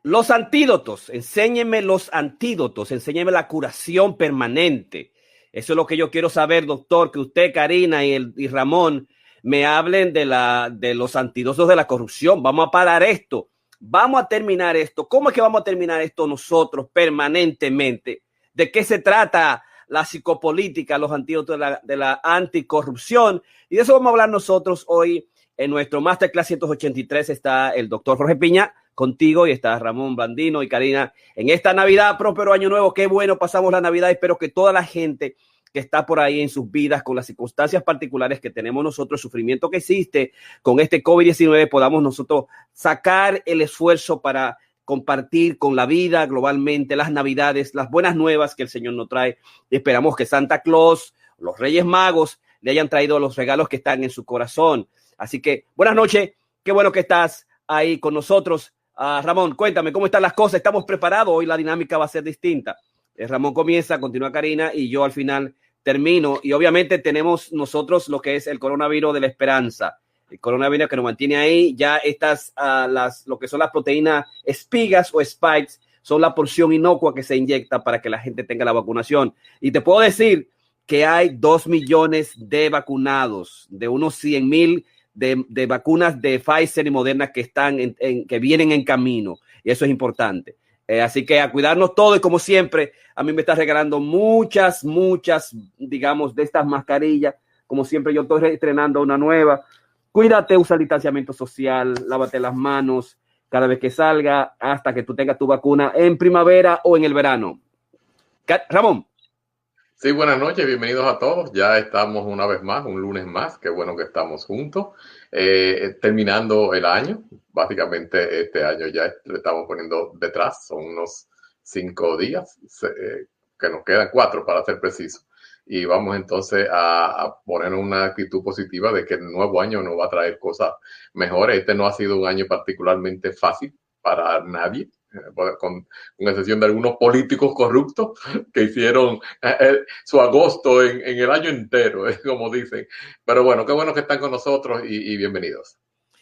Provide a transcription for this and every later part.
Los antídotos, enséñeme los antídotos, enséñeme la curación permanente. Eso es lo que yo quiero saber, doctor, que usted, Karina y Ramón me hablen de los antídotos de la corrupción. Vamos a parar esto, vamos a terminar esto. ¿Cómo es que vamos a terminar esto nosotros permanentemente? ¿De qué se trata la psicopolítica, los antídotos de la anticorrupción? Y de eso vamos a hablar nosotros hoy en nuestro Masterclass 183. Está el doctor Jorge Piña contigo y está Ramón Blandino y Karina en esta Navidad, próspero año nuevo. Qué bueno pasamos la Navidad. Espero que toda la gente que está por ahí en sus vidas, con las circunstancias particulares que tenemos nosotros, el sufrimiento que existe con este COVID-19, podamos nosotros sacar el esfuerzo para compartir con la vida globalmente las Navidades, las buenas nuevas que el Señor nos trae. Y esperamos que Santa Claus, los Reyes Magos, le hayan traído los regalos que están en su corazón. Así que buenas noches, qué bueno que estás ahí con nosotros. Ramón, cuéntame, ¿cómo están las cosas? ¿Estamos preparados? Hoy la dinámica va a ser distinta. Ramón comienza, continúa Karina y yo al final termino. Y obviamente tenemos nosotros lo que es el coronavirus de la esperanza. El coronavirus que nos mantiene ahí. Ya estas, lo que son las proteínas espigas o spikes, son la porción inocua que se inyecta para que la gente tenga la vacunación. Y te puedo decir que hay 2 millones de vacunados, de unos 100,000 de vacunas de Pfizer y Moderna que están que vienen en camino, y eso es importante. Así que a cuidarnos todos, y como siempre, a mí me está regalando muchas, digamos, de estas mascarillas. Como siempre, yo estoy estrenando una nueva. Cuídate, usa el distanciamiento social, lávate las manos cada vez que salga hasta que tú tengas tu vacuna en primavera o en el verano. Ramón. Sí, buenas noches, bienvenidos a todos. Ya estamos una vez más, un lunes más. Qué bueno que estamos juntos, terminando el año. Básicamente este año ya le estamos poniendo detrás, son unos 5 días, que nos quedan 4 para ser precisos. Y vamos entonces a poner una actitud positiva de que el nuevo año nos va a traer cosas mejores. Este no ha sido un año particularmente fácil para nadie, con excepción de algunos políticos corruptos que hicieron su agosto en el año entero, como dicen. Pero bueno, qué bueno que están con nosotros y bienvenidos.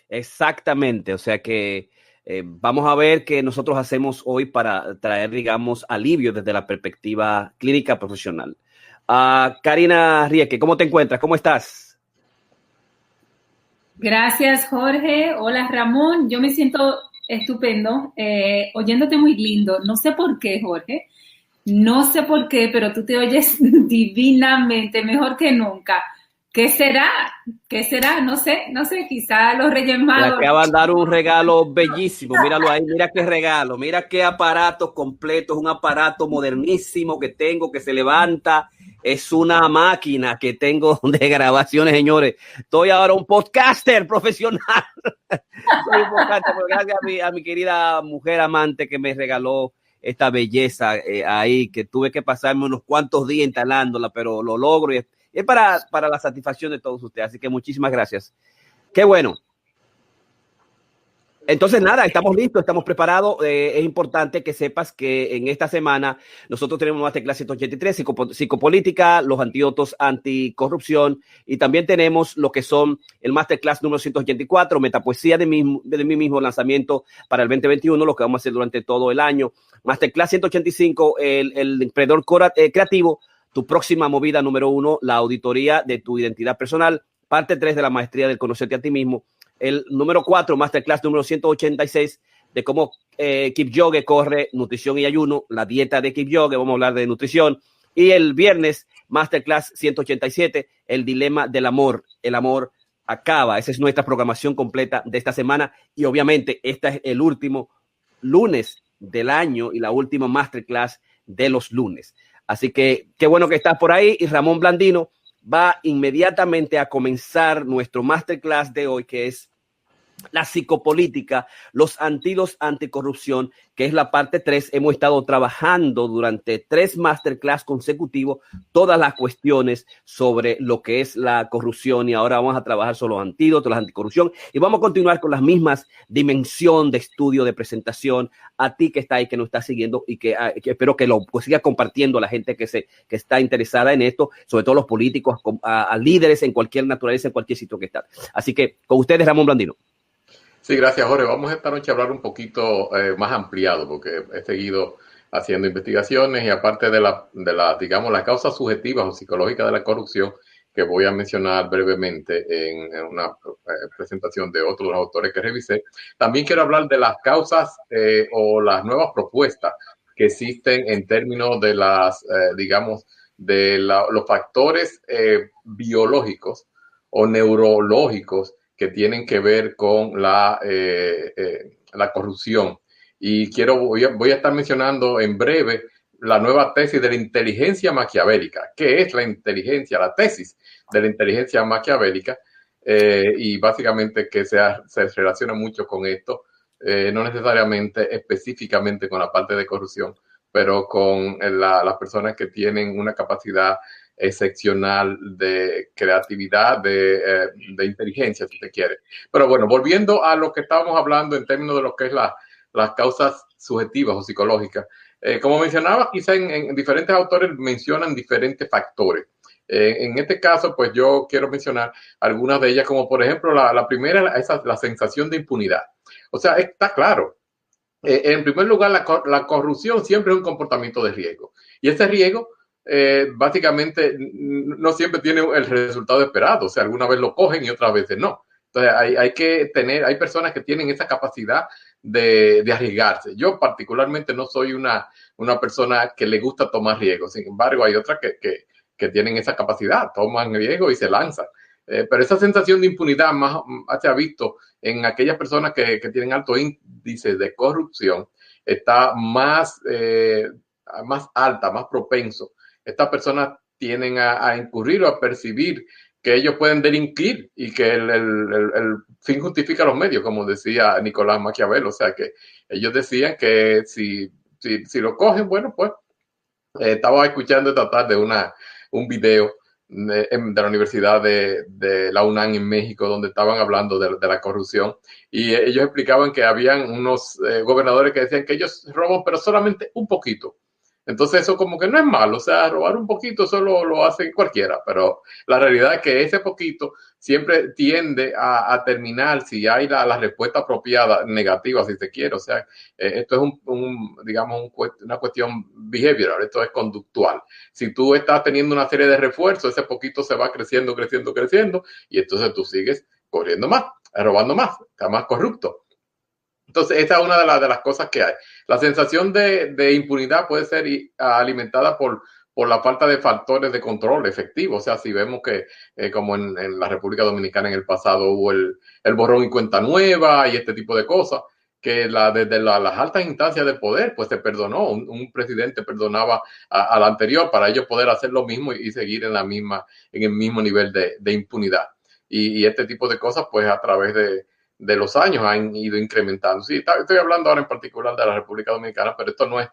Exactamente, o sea que vamos a ver qué nosotros hacemos hoy para traer, digamos, alivio desde la perspectiva clínica profesional. Karina Rieke, ¿cómo te encuentras? ¿Cómo estás? Gracias, Jorge. Hola, Ramón. Yo me siento estupendo, oyéndote muy lindo. No sé por qué, Jorge. No sé por qué, pero tú te oyes divinamente, mejor que nunca. ¿Qué será? ¿Qué será? No sé, quizá los Reyes Magos. Le acaban de dar un regalo bellísimo, míralo ahí, mira qué regalo, mira qué aparato completo, es un aparato modernísimo que tengo, que se levanta, es una máquina que tengo de grabaciones, señores. Estoy ahora un podcaster profesional. Soy un podcaster, gracias a mi querida mujer amante que me regaló esta belleza ahí, que tuve que pasarme unos cuantos días instalándola, pero lo logro y es para la satisfacción de todos ustedes. Así que muchísimas gracias. Qué bueno. Entonces, nada, estamos listos, estamos preparados. Es importante que sepas que en esta semana nosotros tenemos Masterclass 183, psicopolítica, los antídotos anticorrupción, y también tenemos lo que son el Masterclass número 184, metapoesía de mi mismo lanzamiento para el 2021, lo que vamos a hacer durante todo el año. Masterclass 185, el emprendedor creativo, tu próxima movida número 1, la auditoría de tu identidad personal, parte 3 de la maestría del conocerte a ti mismo. El número 4, Masterclass número 186, de cómo Kipchoge corre nutrición y ayuno, la dieta de Kipchoge, vamos a hablar de nutrición. Y el viernes, Masterclass 187, el dilema del amor. El amor acaba. Esa es nuestra programación completa de esta semana. Y obviamente, este es el último lunes del año y la última Masterclass de los lunes. Así que qué bueno que estás por ahí. Y Ramón Blandino va inmediatamente a comenzar nuestro Masterclass de hoy, que es la psicopolítica, los antídotos anticorrupción, que es la parte 3. Hemos estado trabajando durante 3 masterclass consecutivos todas las cuestiones sobre lo que es la corrupción, y ahora vamos a trabajar sobre los antídotos, la anticorrupción, y vamos a continuar con las mismas dimensión de estudio, de presentación a ti que está ahí, que nos está siguiendo, y que espero que lo siga compartiendo a la gente que está interesada en esto, sobre todo los políticos, a líderes en cualquier naturaleza, en cualquier sitio que está. Así que con ustedes, Ramón Blandino. Sí, gracias, Jorge. Vamos esta noche a hablar un poquito más ampliado, porque he seguido haciendo investigaciones y aparte digamos, las causas subjetivas o psicológicas de la corrupción, que voy a mencionar brevemente en una presentación de otros autores que revisé. También quiero hablar de las causas o las nuevas propuestas que existen en términos de digamos, los factores biológicos o neurológicos que tienen que ver con la corrupción. Y voy a estar mencionando en breve la nueva tesis de la inteligencia maquiavélica. ¿Qué es la inteligencia? La tesis de la inteligencia maquiavélica, y básicamente que se relaciona mucho con esto, no necesariamente específicamente con la parte de corrupción, pero con las personas que tienen una capacidad excepcional de creatividad, de inteligencia, si te quiere. Pero bueno, volviendo a lo que estábamos hablando en términos de lo que es las causas subjetivas o psicológicas. Como mencionaba, quizá en diferentes autores mencionan diferentes factores. En este caso, pues yo quiero mencionar algunas de ellas, como por ejemplo la primera, la sensación de impunidad. O sea, está claro. En primer lugar, la corrupción siempre es un comportamiento de riesgo. Y ese riesgo básicamente no siempre tiene el resultado esperado. O sea, alguna vez lo cogen y otras veces no. Entonces hay personas que tienen esa capacidad de arriesgarse. Yo particularmente no soy una persona que le gusta tomar riesgos. Sin embargo, hay otras que tienen esa capacidad, toman riesgo y se lanzan. Pero esa sensación de impunidad más se ha visto en aquellas personas que tienen alto índice de corrupción, está más alta, más propenso. Estas personas tienden a incurrir o a percibir que ellos pueden delinquir y que el fin justifica los medios, como decía Nicolás Maquiavelo. O sea, que ellos decían que si lo cogen, bueno, pues estaba escuchando esta tarde un video de la Universidad de la UNAM en México, donde estaban hablando de la corrupción, y ellos explicaban que habían unos gobernadores que decían que ellos roban, pero solamente un poquito. Entonces eso como que no es malo, o sea, robar un poquito solo lo hace cualquiera, pero la realidad es que ese poquito siempre tiende a terminar, si hay la respuesta apropiada, negativa si se quiere. O sea, esto es digamos, una cuestión behavioral, esto es conductual. Si tú estás teniendo una serie de refuerzos, ese poquito se va creciendo, creciendo, creciendo, y entonces tú sigues corriendo más, robando más, está más corrupto. Entonces, esta es una de las cosas que hay. La sensación de impunidad puede ser alimentada por la falta de factores de control efectivo. O sea, si vemos que como en la República Dominicana en el pasado hubo el borrón y cuenta nueva y este tipo de cosas, que desde las altas instancias de poder, pues se perdonó. Un presidente perdonaba al anterior para ellos poder hacer lo mismo y seguir en el mismo nivel de impunidad. Y este tipo de cosas, pues a través de los años han ido incrementando. Sí, estoy hablando ahora en particular de la República Dominicana, pero esto no es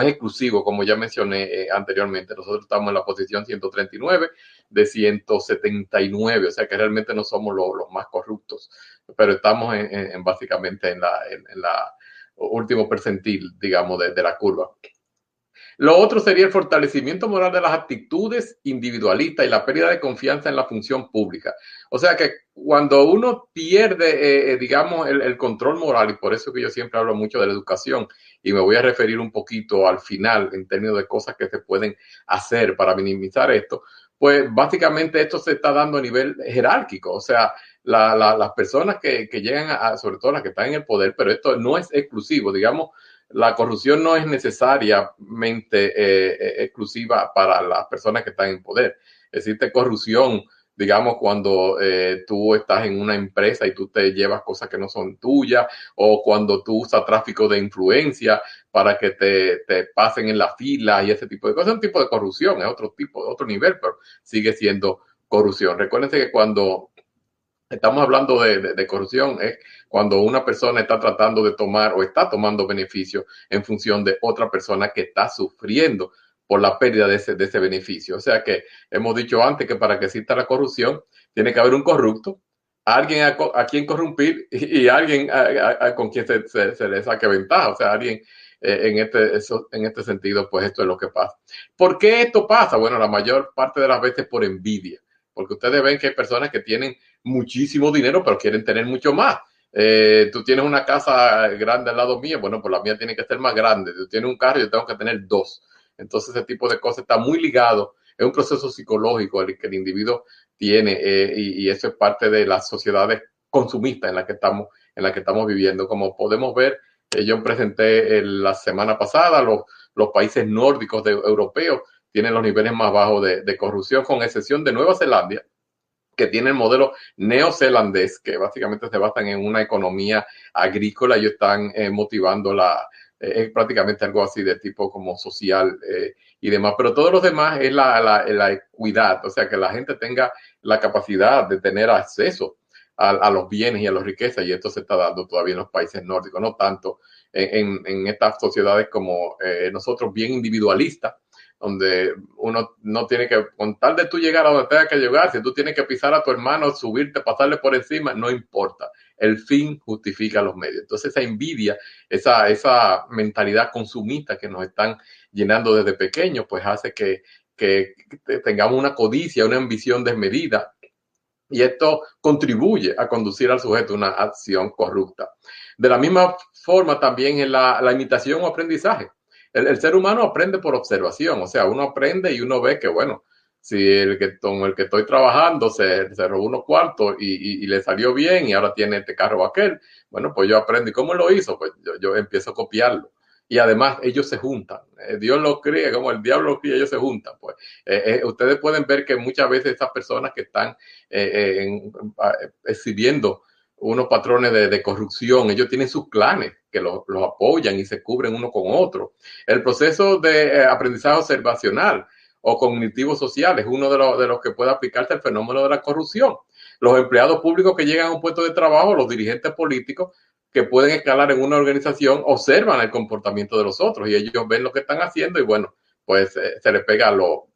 exclusivo, como ya mencioné anteriormente. Nosotros estamos en la posición 139 de 179, o sea que realmente no somos los más corruptos, pero estamos básicamente en la último percentil, digamos, de la curva. Lo otro sería el fortalecimiento moral de las actitudes individualistas y la pérdida de confianza en la función pública. O sea que cuando uno pierde, digamos, el control moral, y por eso que yo siempre hablo mucho de la educación, y me voy a referir un poquito al final en términos de cosas que se pueden hacer para minimizar esto, pues básicamente esto se está dando a nivel jerárquico. O sea, las personas que llegan sobre todo las que están en el poder, pero esto no es exclusivo, digamos. La corrupción no es necesariamente exclusiva para las personas que están en poder. Existe corrupción, digamos, cuando tú estás en una empresa y tú te llevas cosas que no son tuyas, o cuando tú usas tráfico de influencia para que te pasen en la fila y ese tipo de cosas. Es un tipo de corrupción, es otro nivel, pero sigue siendo corrupción. Recuérdense que cuando estamos hablando de corrupción, es cuando una persona está tratando de tomar o está tomando beneficio en función de otra persona que está sufriendo por la pérdida de ese beneficio. O sea que hemos dicho antes que para que exista la corrupción tiene que haber un corrupto, alguien a quien corrompir y alguien con quien se le saque ventaja. O sea, alguien en este sentido, pues esto es lo que pasa. ¿Por qué esto pasa? Bueno, la mayor parte de las veces por envidia. Porque ustedes ven que hay personas que tienen muchísimo dinero, pero quieren tener mucho más. Tú tienes una casa grande al lado mío, bueno, pues la mía tiene que ser más grande. Tú tienes un carro, yo tengo que tener dos. Entonces ese tipo de cosas está muy ligado. Es un proceso psicológico el que el individuo tiene y eso es parte de las sociedades consumistas en la que estamos viviendo. Como podemos ver, yo presenté la semana pasada los países nórdicos europeos tienen los niveles más bajos de corrupción, con excepción de Nueva Zelanda, que tiene el modelo neozelandés, que básicamente se basan en una economía agrícola. Ellos están motivando es prácticamente algo así de tipo como social y demás, pero todos los demás es la equidad, o sea, que la gente tenga la capacidad de tener acceso a los bienes y a las riquezas, y esto se está dando todavía en los países nórdicos, no tanto en estas sociedades como nosotros, bien individualistas, donde uno no tiene que, con tal de tú llegar a donde tenga que llegar, si tú tienes que pisar a tu hermano, subirte, pasarle por encima, no importa. El fin justifica los medios. Entonces esa envidia, esa mentalidad consumista que nos están llenando desde pequeños, pues hace que tengamos una codicia, una ambición desmedida, y esto contribuye a conducir al sujeto a una acción corrupta. De la misma forma también en la imitación o aprendizaje. El ser humano aprende por observación, o sea, uno aprende y uno ve que, bueno, si con el que estoy trabajando se robó unos cuartos y le salió bien y ahora tiene este carro o aquel, bueno, pues yo aprendo. ¿Y cómo lo hizo? Pues yo empiezo a copiarlo. Y además ellos se juntan. Dios los cría, como el diablo los cría, ellos se juntan. Pues ustedes pueden ver que muchas veces esas personas que están exhibiendo unos patrones de corrupción, ellos tienen sus clanes que los apoyan y se cubren uno con otro. El proceso de aprendizaje observacional o cognitivo social es uno de los que puede aplicarse al fenómeno de la corrupción. Los empleados públicos que llegan a un puesto de trabajo, los dirigentes políticos que pueden escalar en una organización, observan el comportamiento de los otros y ellos ven lo que están haciendo y bueno, pues se les pega lo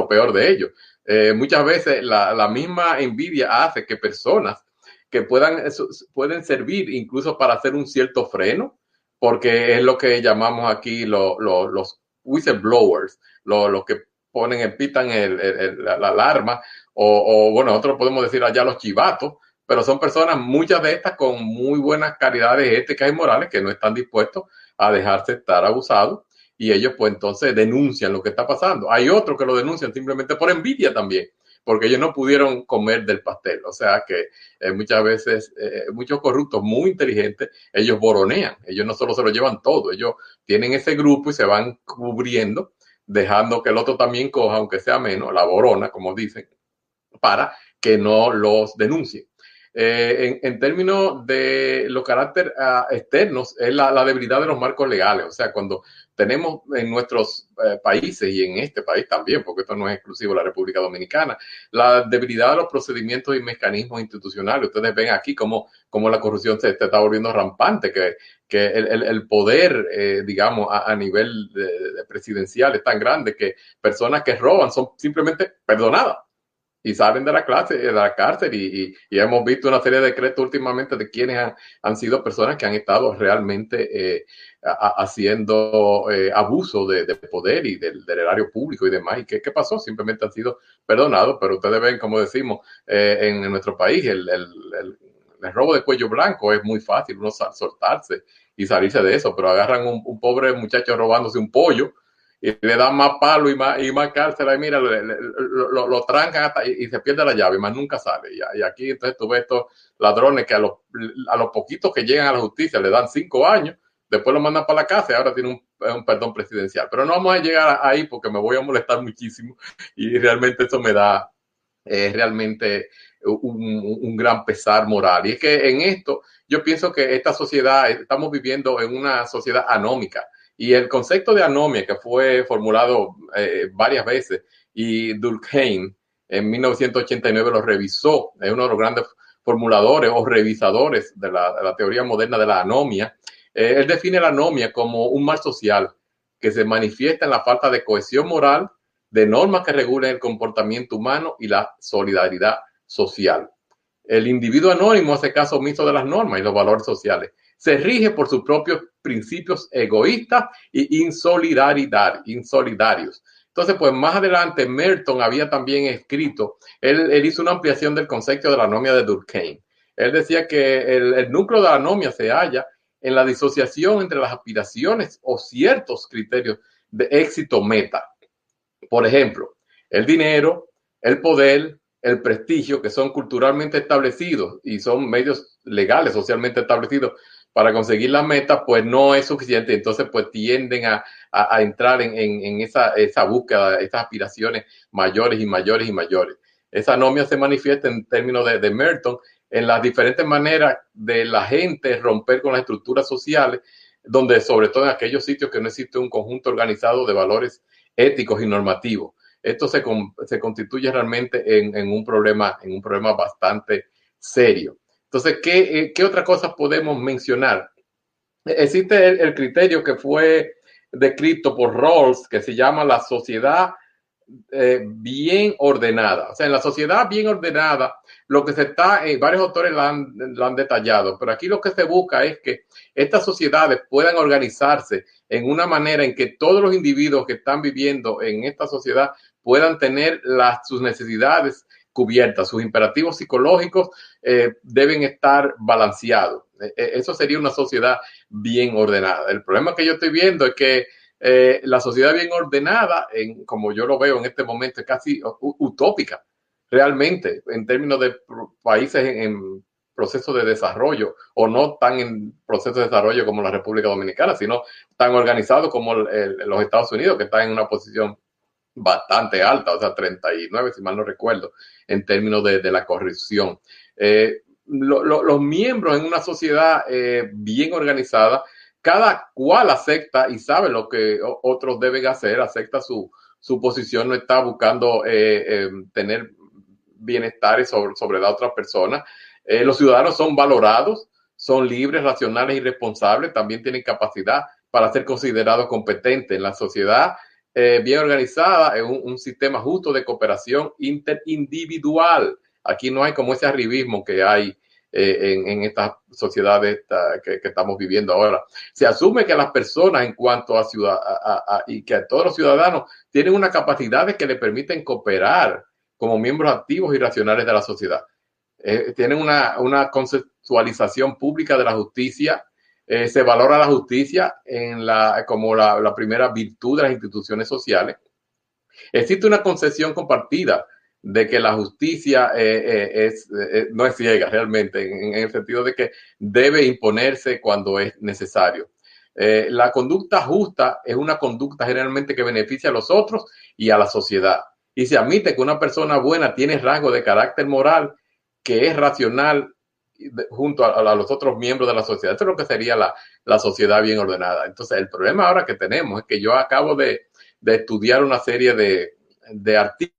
peor de ellos. Muchas veces la misma envidia hace que personas que pueden servir incluso para hacer un cierto freno, porque es lo que llamamos aquí los whistleblowers, los que pitan la alarma, o bueno, nosotros podemos decir allá los chivatos, pero son personas, muchas de estas con muy buenas calidades éticas y morales, que no están dispuestos a dejarse estar abusados, y ellos pues entonces denuncian lo que está pasando. Hay otros que lo denuncian simplemente por envidia también, porque ellos no pudieron comer del pastel. O sea que muchas veces, muchos corruptos muy inteligentes, ellos boronean, ellos no solo se lo llevan todo, ellos tienen ese grupo y se van cubriendo, dejando que el otro también coja, aunque sea menos, la borona, como dicen, para que no los denuncien. En términos de los caracteres externos, es la debilidad de los marcos legales. O sea, cuando tenemos en nuestros países y en este país también, porque esto no es exclusivo de la República Dominicana, la debilidad de los procedimientos y mecanismos institucionales. Ustedes ven aquí cómo la corrupción se está volviendo rampante, que el poder, digamos, a nivel de presidencial es tan grande que personas que roban son simplemente perdonadas y salen de la cárcel y hemos visto una serie de decretos últimamente de quienes han sido personas que han estado realmente haciendo abuso de poder y del erario público y demás. ¿Y qué pasó? Simplemente han sido perdonados, pero ustedes ven, como decimos, en nuestro país el robo de cuello blanco es muy fácil, uno soltarse y salirse de eso, pero agarran un pobre muchacho robándose un pollo y le dan más palo y más cárcel, y mira, lo trancan hasta y se pierde la llave, más nunca sale. Y aquí entonces tú ves estos ladrones que a los poquitos que llegan a la justicia le dan 5 años, después lo mandan para la casa y ahora tiene un perdón presidencial. Pero no vamos a llegar ahí porque me voy a molestar muchísimo y realmente eso me da realmente un gran pesar moral. Y es que en esto yo pienso que esta sociedad, estamos viviendo en una sociedad anómica. Y el concepto de anomia, que fue formulado varias veces, y Durkheim en 1989 lo revisó, es uno de los grandes formuladores o revisadores de la teoría moderna de la anomia. Él define la anomia como un mal social que se manifiesta en la falta de cohesión moral, de normas que regulen el comportamiento humano y la solidaridad social. El individuo anónimo hace caso omiso de las normas y los valores sociales. Se rige por sus propios principios egoístas y insolidarios. Entonces, pues más adelante Merton había también escrito, él hizo una ampliación del concepto de la anomia de Durkheim. él decía que el núcleo de la anomia se halla en la disociación entre las aspiraciones o ciertos criterios de éxito meta. Por ejemplo, el dinero, el poder, el prestigio, que son culturalmente establecidos y son medios legales, socialmente establecidos para conseguir las metas, pues no es suficiente. Entonces, pues tienden a entrar en esa búsqueda, esas aspiraciones mayores y mayores y mayores. Esa anomia se manifiesta en términos de Merton en las diferentes maneras de la gente romper con las estructuras sociales, donde sobre todo en aquellos sitios que no existe un conjunto organizado de valores éticos y normativos. Esto se constituye realmente en un problema bastante serio. Entonces, ¿qué otras cosas podemos mencionar? Existe el criterio que fue descrito por Rawls, que se llama la sociedad bien ordenada. O sea, en la sociedad bien ordenada, lo que se está, varios autores lo han detallado, pero aquí lo que se busca es que estas sociedades puedan organizarse en una manera en que todos los individuos que están viviendo en esta sociedad puedan tener sus necesidades cubiertas, sus imperativos psicológicos deben estar balanceados. Eso sería una sociedad bien ordenada. El problema que yo estoy viendo es que la sociedad bien ordenada, como yo lo veo en este momento, es casi utópica, realmente, en términos de países en proceso de desarrollo, o no tan en proceso de desarrollo como la República Dominicana, sino tan organizado como los Estados Unidos, que están en una posición bastante alta, o sea, 39, si mal no recuerdo, en términos de la corrupción. Los miembros en una sociedad bien organizada, cada cual acepta y sabe lo que otros deben hacer, acepta su posición, no está buscando tener bienestar sobre la otra persona. Los ciudadanos son valorados, son libres, racionales y responsables, también tienen capacidad para ser considerados competentes. En la sociedad bien organizada, es un sistema justo de cooperación interindividual. Aquí no hay como ese arribismo que hay en estas sociedades que estamos viviendo ahora. Se asume que las personas, en cuanto y que todos los ciudadanos tienen una capacidad que le permiten cooperar como miembros activos y racionales de la sociedad. Tienen una conceptualización pública de la justicia. Se valora la justicia como la primera virtud de las instituciones sociales. Existe una concepción compartida de que la justicia no es ciega realmente, en el sentido de que debe imponerse cuando es necesario. La conducta justa es una conducta generalmente que beneficia a los otros y a la sociedad. Y se admite que una persona buena tiene rasgos de carácter moral que es racional junto a los otros miembros de la sociedad. Eso es lo que sería la sociedad bien ordenada. Entonces, el problema ahora que tenemos es que yo acabo de estudiar una serie de artículos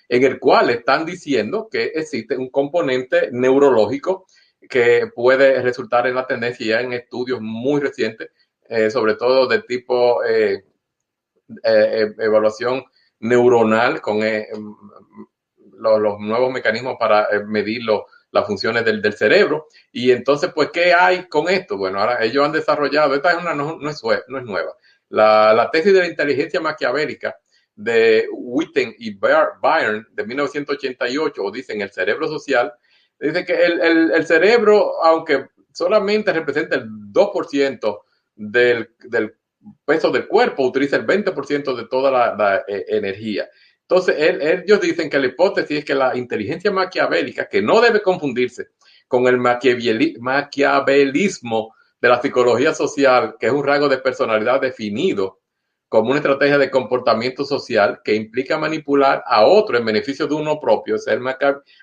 en el cual están diciendo que existe un componente neurológico que puede resultar en la tendencia ya en estudios muy recientes, sobre todo de tipo evaluación neuronal con los nuevos mecanismos para medir las funciones del cerebro. Y entonces, pues, ¿qué hay con esto? Bueno, ahora ellos han desarrollado, esta no es nueva, la tesis de la inteligencia maquiavélica de Witten y Byrne de 1988, o dicen el cerebro social, dice que el cerebro, aunque solamente representa el 2% del peso del cuerpo, utiliza el 20% de toda la energía. Entonces, ellos dicen que la hipótesis es que la inteligencia maquiavélica, que no debe confundirse con el maquiavelismo de la psicología social, que es un rasgo de personalidad definido como una estrategia de comportamiento social que implica manipular a otro en beneficio de uno propio, es el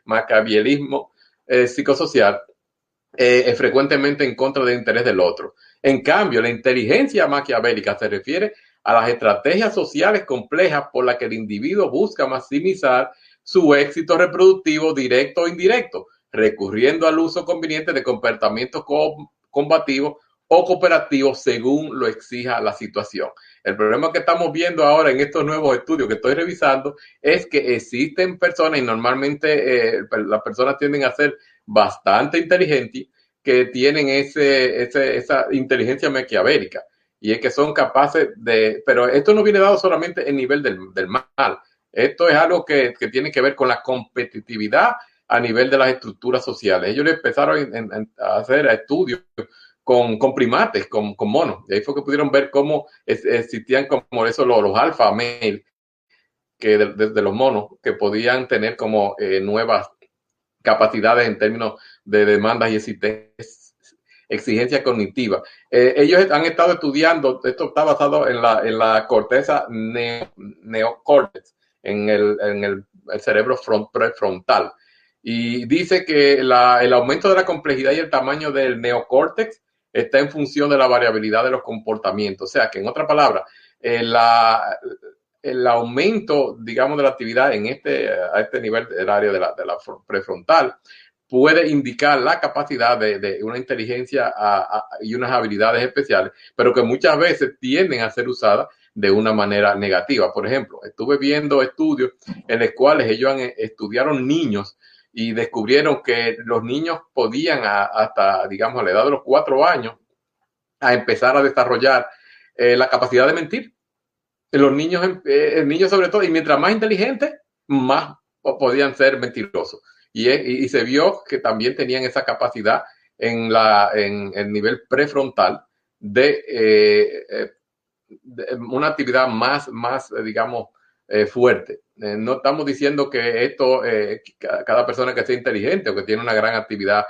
maquiavelismo psicosocial, frecuentemente en contra del interés del otro. En cambio, la inteligencia maquiavélica se refiere a las estrategias sociales complejas por las que el individuo busca maximizar su éxito reproductivo directo o indirecto, recurriendo al uso conveniente de comportamientos combativos o cooperativos según lo exija la situación. El problema que estamos viendo ahora en estos nuevos estudios que estoy revisando es que existen personas, y normalmente las personas tienden a ser bastante inteligentes, que tienen esa inteligencia maquiavélica, y es que son capaces pero esto no viene dado solamente en nivel del mal. Esto es algo que tiene que ver con la competitividad a nivel de las estructuras sociales. Ellos empezaron a hacer estudios con primates, con monos. Y ahí fue que pudieron ver cómo existían como eso los alfa male, que de los monos, que podían tener como nuevas capacidades en términos de demandas y exigencia cognitiva. Ellos han estado estudiando, esto está basado en la corteza neocórtex, en el cerebro prefrontal. Y dice que el aumento de la complejidad y el tamaño del neocórtex está en función de la variabilidad de los comportamientos. O sea, que en otras palabras, el aumento, digamos, de la actividad a este nivel del área de la prefrontal puede indicar la capacidad de una inteligencia y unas habilidades especiales, pero que muchas veces tienden a ser usadas de una manera negativa. Por ejemplo, estuve viendo estudios en los cuales ellos estudiaron niños y descubrieron que los niños podían hasta, digamos, a la edad de los 4 años, a empezar a desarrollar la capacidad de mentir. Los niños, sobre todo, y mientras más inteligentes, más podían ser mentirosos. Y se vio que también tenían esa capacidad en el nivel prefrontal de una actividad más digamos, fuerte. No estamos diciendo que esto, cada persona que sea inteligente o que tiene una gran actividad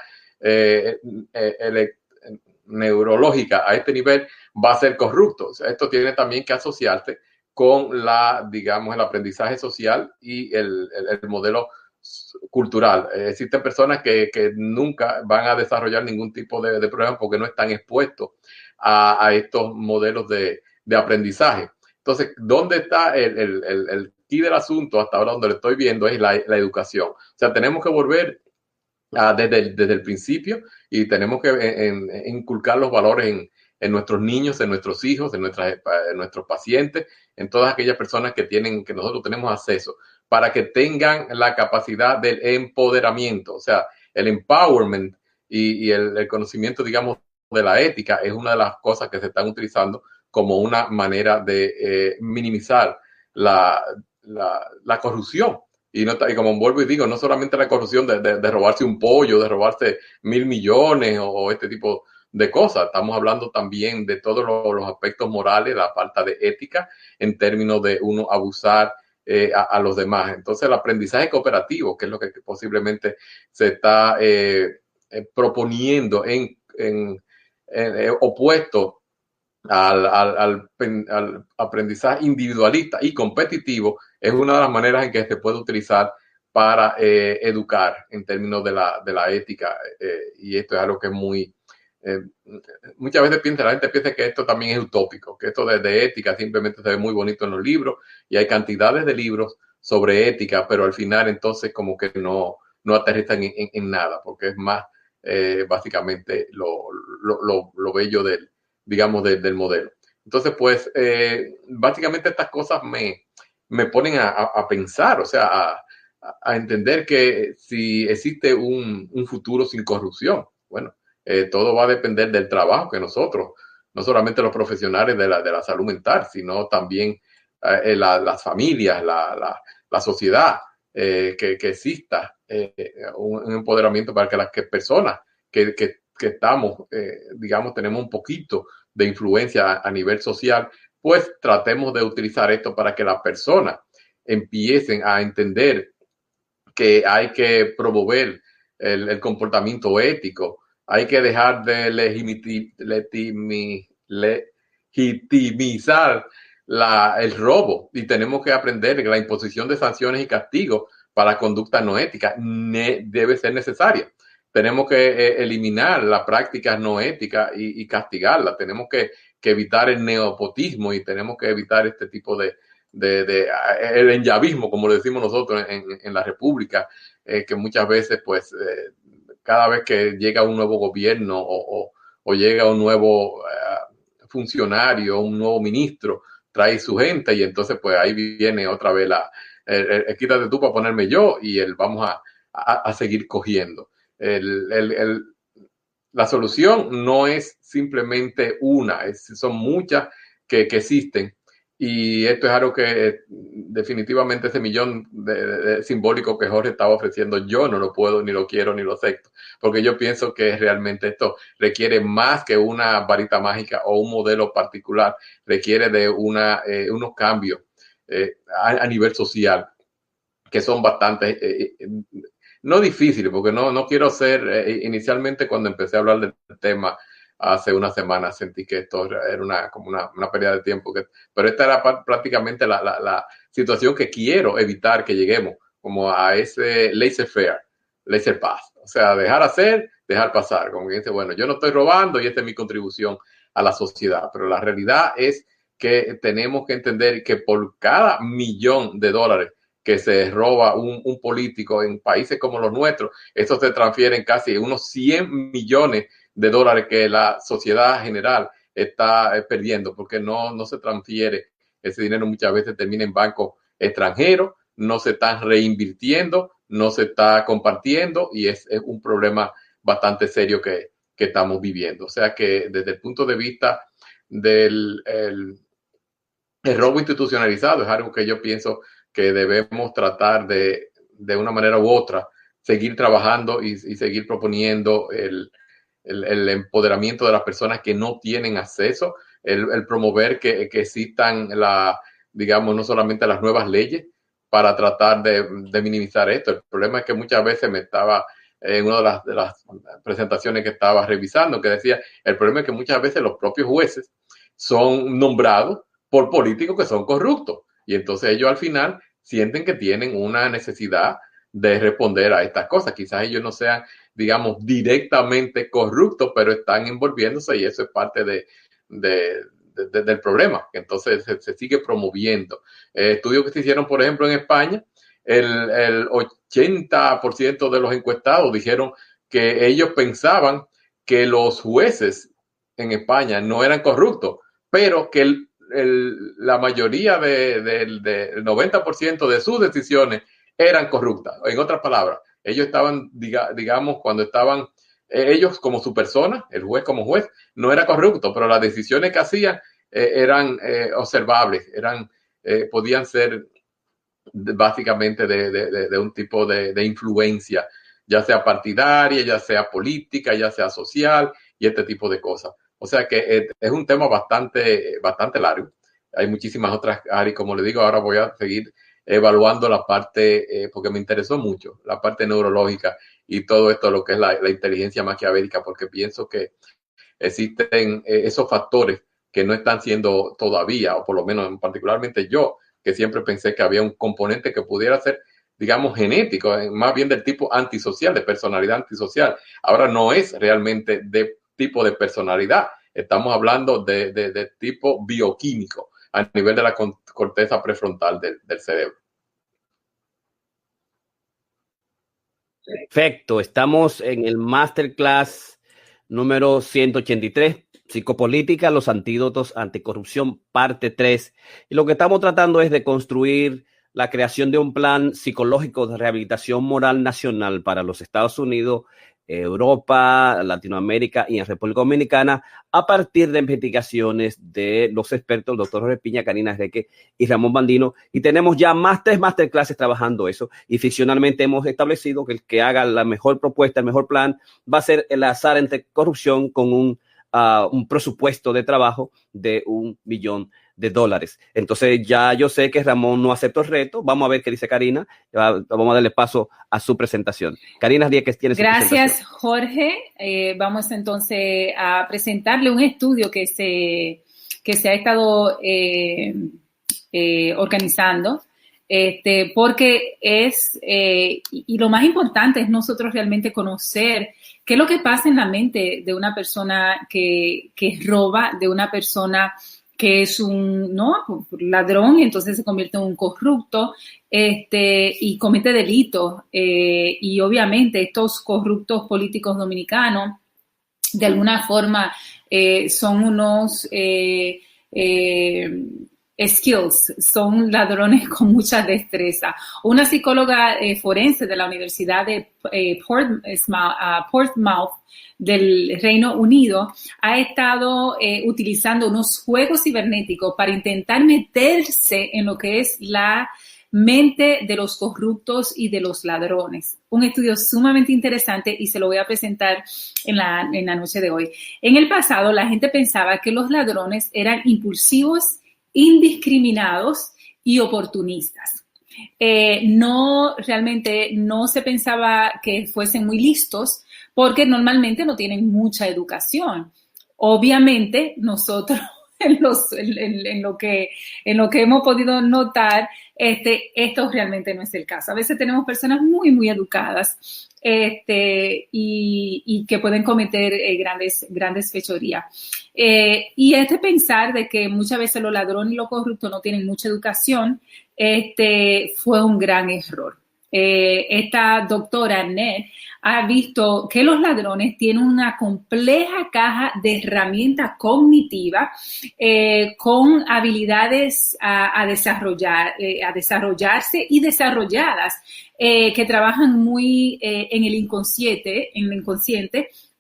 neurológica a este nivel va a ser corrupto. O sea, esto tiene también que asociarse con digamos, el aprendizaje social y el modelo cultural. Existen personas que nunca van a desarrollar ningún tipo de problema porque no están expuestos a estos modelos de aprendizaje. Entonces, ¿dónde está el key del asunto? Hasta ahora donde lo estoy viendo es la educación. O sea, tenemos que volver desde el principio y tenemos que inculcar los valores en nuestros niños, en nuestros hijos, en nuestros pacientes, en todas aquellas personas que nosotros tenemos acceso, para que tengan la capacidad del empoderamiento. O sea, el empowerment y el conocimiento, digamos, de la ética es una de las cosas que se están utilizando como una manera de minimizar la corrupción. Y como vuelvo y digo, no solamente la corrupción de robarse un pollo, de robarse 1.000 millones o este tipo de cosas. Estamos hablando también de todos los aspectos morales, la falta de ética en términos de uno abusar a los demás. Entonces, el aprendizaje cooperativo, que es lo que posiblemente se está proponiendo opuesto al aprendizaje individualista y competitivo, es una de las maneras en que se puede utilizar para educar en términos de la ética. Y esto es algo que es muy... muchas veces la gente piensa que esto también es utópico, que esto de ética simplemente se ve muy bonito en los libros y hay cantidades de libros sobre ética, pero al final entonces como que no aterrizan en nada, porque es más básicamente lo bello digamos, del modelo. Entonces, pues, básicamente estas cosas me ponen a pensar, o sea, a entender que si existe un futuro sin corrupción, bueno, todo va a depender del trabajo que nosotros, no solamente los profesionales de la salud mental, sino también las familias, la sociedad, que exista un empoderamiento para que las personas que estamos, digamos, tenemos un poquito de influencia a nivel social, pues tratemos de utilizar esto para que las personas empiecen a entender que hay que promover el comportamiento ético, hay que dejar de legitimizar el robo y tenemos que aprender que la imposición de sanciones y castigos para conducta no ética debe ser necesaria. Tenemos que eliminar las prácticas no éticas y castigarlas. Tenemos que evitar el neopotismo y tenemos que evitar este tipo de el enyavismo, como lo decimos nosotros en la República, que muchas veces, pues, cada vez que llega un nuevo gobierno o llega un nuevo funcionario, un nuevo ministro, trae su gente y entonces, pues, ahí viene otra vez quítate tú para ponerme yo y vamos a seguir cogiendo. La solución no es simplemente una, son muchas que existen Y esto es algo que definitivamente ese millón simbólico que Jorge estaba ofreciendo, yo no lo puedo, ni lo quiero, ni lo acepto, porque yo pienso que realmente esto requiere más que una varita mágica o un modelo particular, requiere de unos cambios a nivel social que son bastante, no difíciles, porque no quiero ser, inicialmente cuando empecé a hablar del tema, hace una semana sentí que esto era como una pérdida de tiempo, pero esta era prácticamente la situación que quiero evitar que lleguemos, como a ese laissez-faire, laissez-passer, o sea, dejar hacer, dejar pasar, como que dice, bueno, yo no estoy robando y esta es mi contribución a la sociedad, pero la realidad es que tenemos que entender que por cada $1,000,000 que se roba un político en países como los nuestros, eso se transfiere en casi unos $100,000,000 que la sociedad general está perdiendo, porque no se transfiere. Ese dinero muchas veces termina en bancos extranjeros, no se está reinvirtiendo, no se está compartiendo y es un problema bastante serio que estamos viviendo. O sea que desde el punto de vista del el robo institucionalizado es algo que yo pienso que debemos tratar de una manera u otra, seguir trabajando y seguir proponiendo el empoderamiento de las personas que no tienen acceso, el promover que existan digamos, no solamente las nuevas leyes para tratar de minimizar esto. El problema es que muchas veces en una de las presentaciones que estaba revisando, que decía, el problema es que muchas veces los propios jueces son nombrados por políticos que son corruptos. Y entonces ellos al final sienten que tienen una necesidad de responder a estas cosas. Quizás ellos no sean, digamos, directamente corruptos, pero están envolviéndose y eso es parte del problema. Entonces se sigue promoviendo. Estudios que se hicieron, por ejemplo, en España, el 80% de los encuestados dijeron que ellos pensaban que los jueces en España no eran corruptos, pero que la mayoría del 90% de sus decisiones eran corruptas. En otras palabras, ellos estaban, digamos, cuando estaban ellos como su persona, el juez como juez, no era corrupto, pero las decisiones que hacían eran observables, podían ser básicamente de un tipo de influencia, ya sea partidaria, ya sea política, ya sea social y este tipo de cosas. O sea que es un tema bastante largo. Hay muchísimas otras áreas, como le digo, ahora voy a seguir evaluando la parte, porque me interesó mucho, la parte neurológica y todo esto, lo que es la inteligencia maquiavélica, porque pienso que existen esos factores que no están siendo todavía, o por lo menos particularmente yo, que siempre pensé que había un componente que pudiera ser, digamos, genético, más bien del tipo antisocial, de personalidad antisocial. Ahora no es realmente de tipo de personalidad, estamos hablando de tipo bioquímico a nivel de la corteza prefrontal del cerebro. Perfecto, estamos en el Masterclass número 183, Psicopolítica, los antídotos anticorrupción, parte 3. Y lo que estamos tratando es de construir la creación de un plan psicológico de rehabilitación moral nacional para los Estados Unidos, Europa, Latinoamérica y en República Dominicana a partir de investigaciones de los expertos, el doctor Jorge Piña, Karina Enrique y Ramón Bandino. Y tenemos ya más 3 masterclasses trabajando eso. Y ficcionalmente hemos establecido que el que haga la mejor propuesta, el mejor plan, va a ser el azar entre corrupción con un presupuesto de trabajo de $1,000,000. Entonces ya yo sé que Ramón no aceptó el reto. Vamos a ver qué dice Karina. Vamos a darle paso a su presentación. Karina Díaz tiene su presentación. Gracias, Jorge. Vamos entonces a presentarle un estudio que se ha estado organizando, porque y lo más importante es nosotros realmente conocer qué es lo que pasa en la mente de una persona que roba, de una persona que es un ladrón y entonces se convierte en un corrupto y comete delitos. Y obviamente estos corruptos políticos dominicanos de alguna forma son unos skills, son ladrones con mucha destreza. Una psicóloga forense de la Universidad de Portsmouth del Reino Unido ha estado utilizando unos juegos cibernéticos para intentar meterse en lo que es la mente de los corruptos y de los ladrones. Un estudio sumamente interesante y se lo voy a presentar en la noche de hoy. En el pasado, la gente pensaba que los ladrones eran impulsivos, indiscriminados y oportunistas. Realmente no se pensaba que fuesen muy listos porque normalmente no tienen mucha educación. Obviamente, nosotros en lo que hemos podido notar, esto realmente no es el caso. A veces tenemos personas muy, muy educadas y que pueden cometer grandes fechorías. Y pensar de que muchas veces los ladrones y los corruptos no tienen mucha educación, fue un gran error. Esta doctora Ned ha visto que los ladrones tienen una compleja caja de herramientas cognitivas con habilidades a desarrollarse y desarrolladas que trabajan muy en el inconsciente,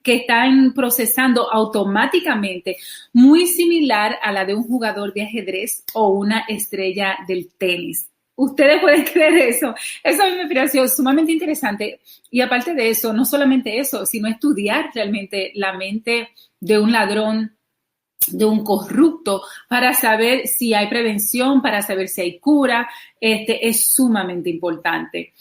que están procesando automáticamente, muy similar a la de un jugador de ajedrez o una estrella del tenis. Ustedes pueden creer eso. Eso a mí me pareció sumamente interesante. Y aparte de eso, no solamente eso, sino estudiar realmente la mente de un ladrón, de un corrupto, para saber si hay prevención, para saber si hay cura, es sumamente importante.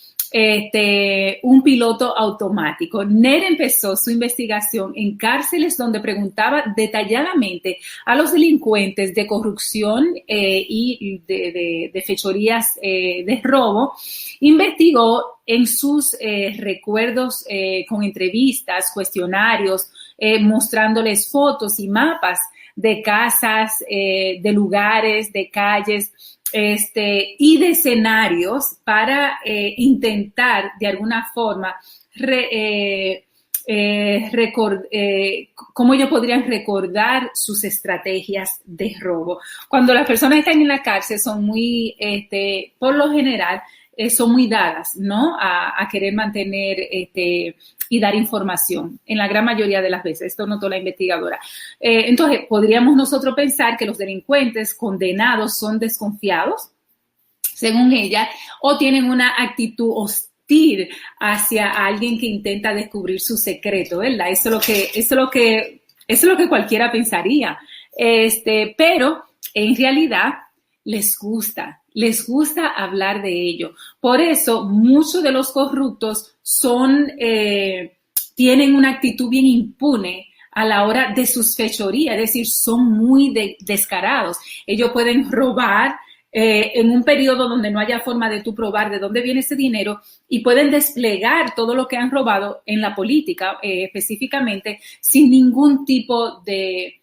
Un piloto automático. Ned empezó su investigación en cárceles donde preguntaba detalladamente a los delincuentes de corrupción y de fechorías de robo. Investigó en sus recuerdos con entrevistas, cuestionarios, mostrándoles fotos y mapas de casas, de lugares, de calles, y de escenarios para intentar de alguna forma cómo ellos podrían recordar sus estrategias de robo. Cuando las personas están en la cárcel son muy, por lo general, son muy dadas, ¿no? A querer mantener y dar información, en la gran mayoría de las veces. Esto notó la investigadora. Entonces, podríamos nosotros pensar que los delincuentes condenados son desconfiados, según ella, o tienen una actitud hostil hacia alguien que intenta descubrir su secreto, ¿verdad? Eso es lo que cualquiera pensaría. Pero, en realidad, les gusta hablar de ello. Por eso, muchos de los corruptos tienen una actitud bien impune a la hora de sus fechorías, es decir, son muy descarados. Ellos pueden robar en un periodo donde no haya forma de tú probar de dónde viene ese dinero y pueden desplegar todo lo que han robado en la política, específicamente, sin ningún tipo de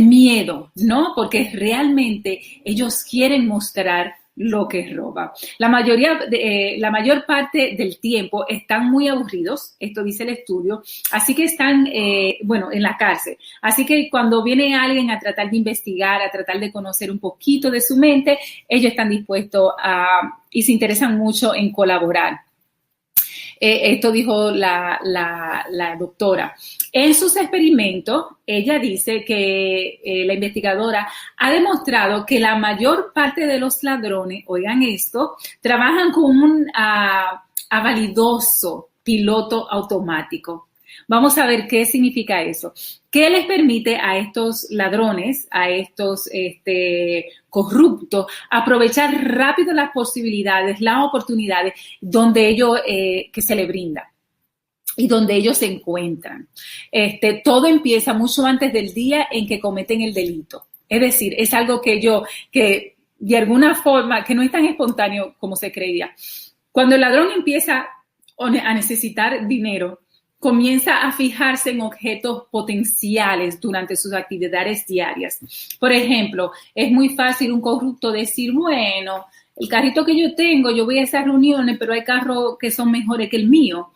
miedo, ¿no? Porque realmente ellos quieren mostrar lo que roba. La mayor parte del tiempo están muy aburridos, esto dice el estudio, así que están, en la cárcel. Así que cuando viene alguien a tratar de investigar, a tratar de conocer un poquito de su mente, ellos están dispuestos y se interesan mucho en colaborar. Esto dijo la doctora. En sus experimentos, ella dice que la investigadora ha demostrado que la mayor parte de los ladrones, oigan esto, trabajan con un validoso piloto automático. Vamos a ver qué significa eso. ¿Qué les permite a estos ladrones, a estos corruptos, aprovechar rápido las posibilidades, las oportunidades donde ellos, que se les brinda y donde ellos se encuentran? Todo empieza mucho antes del día en que cometen el delito. Es decir, es algo que de alguna forma, que no es tan espontáneo como se creía. Cuando el ladrón empieza a necesitar dinero, comienza a fijarse en objetos potenciales durante sus actividades diarias. Por ejemplo, es muy fácil un corrupto decir, bueno, el carrito que yo tengo, yo voy a esas reuniones, pero hay carros que son mejores que el mío.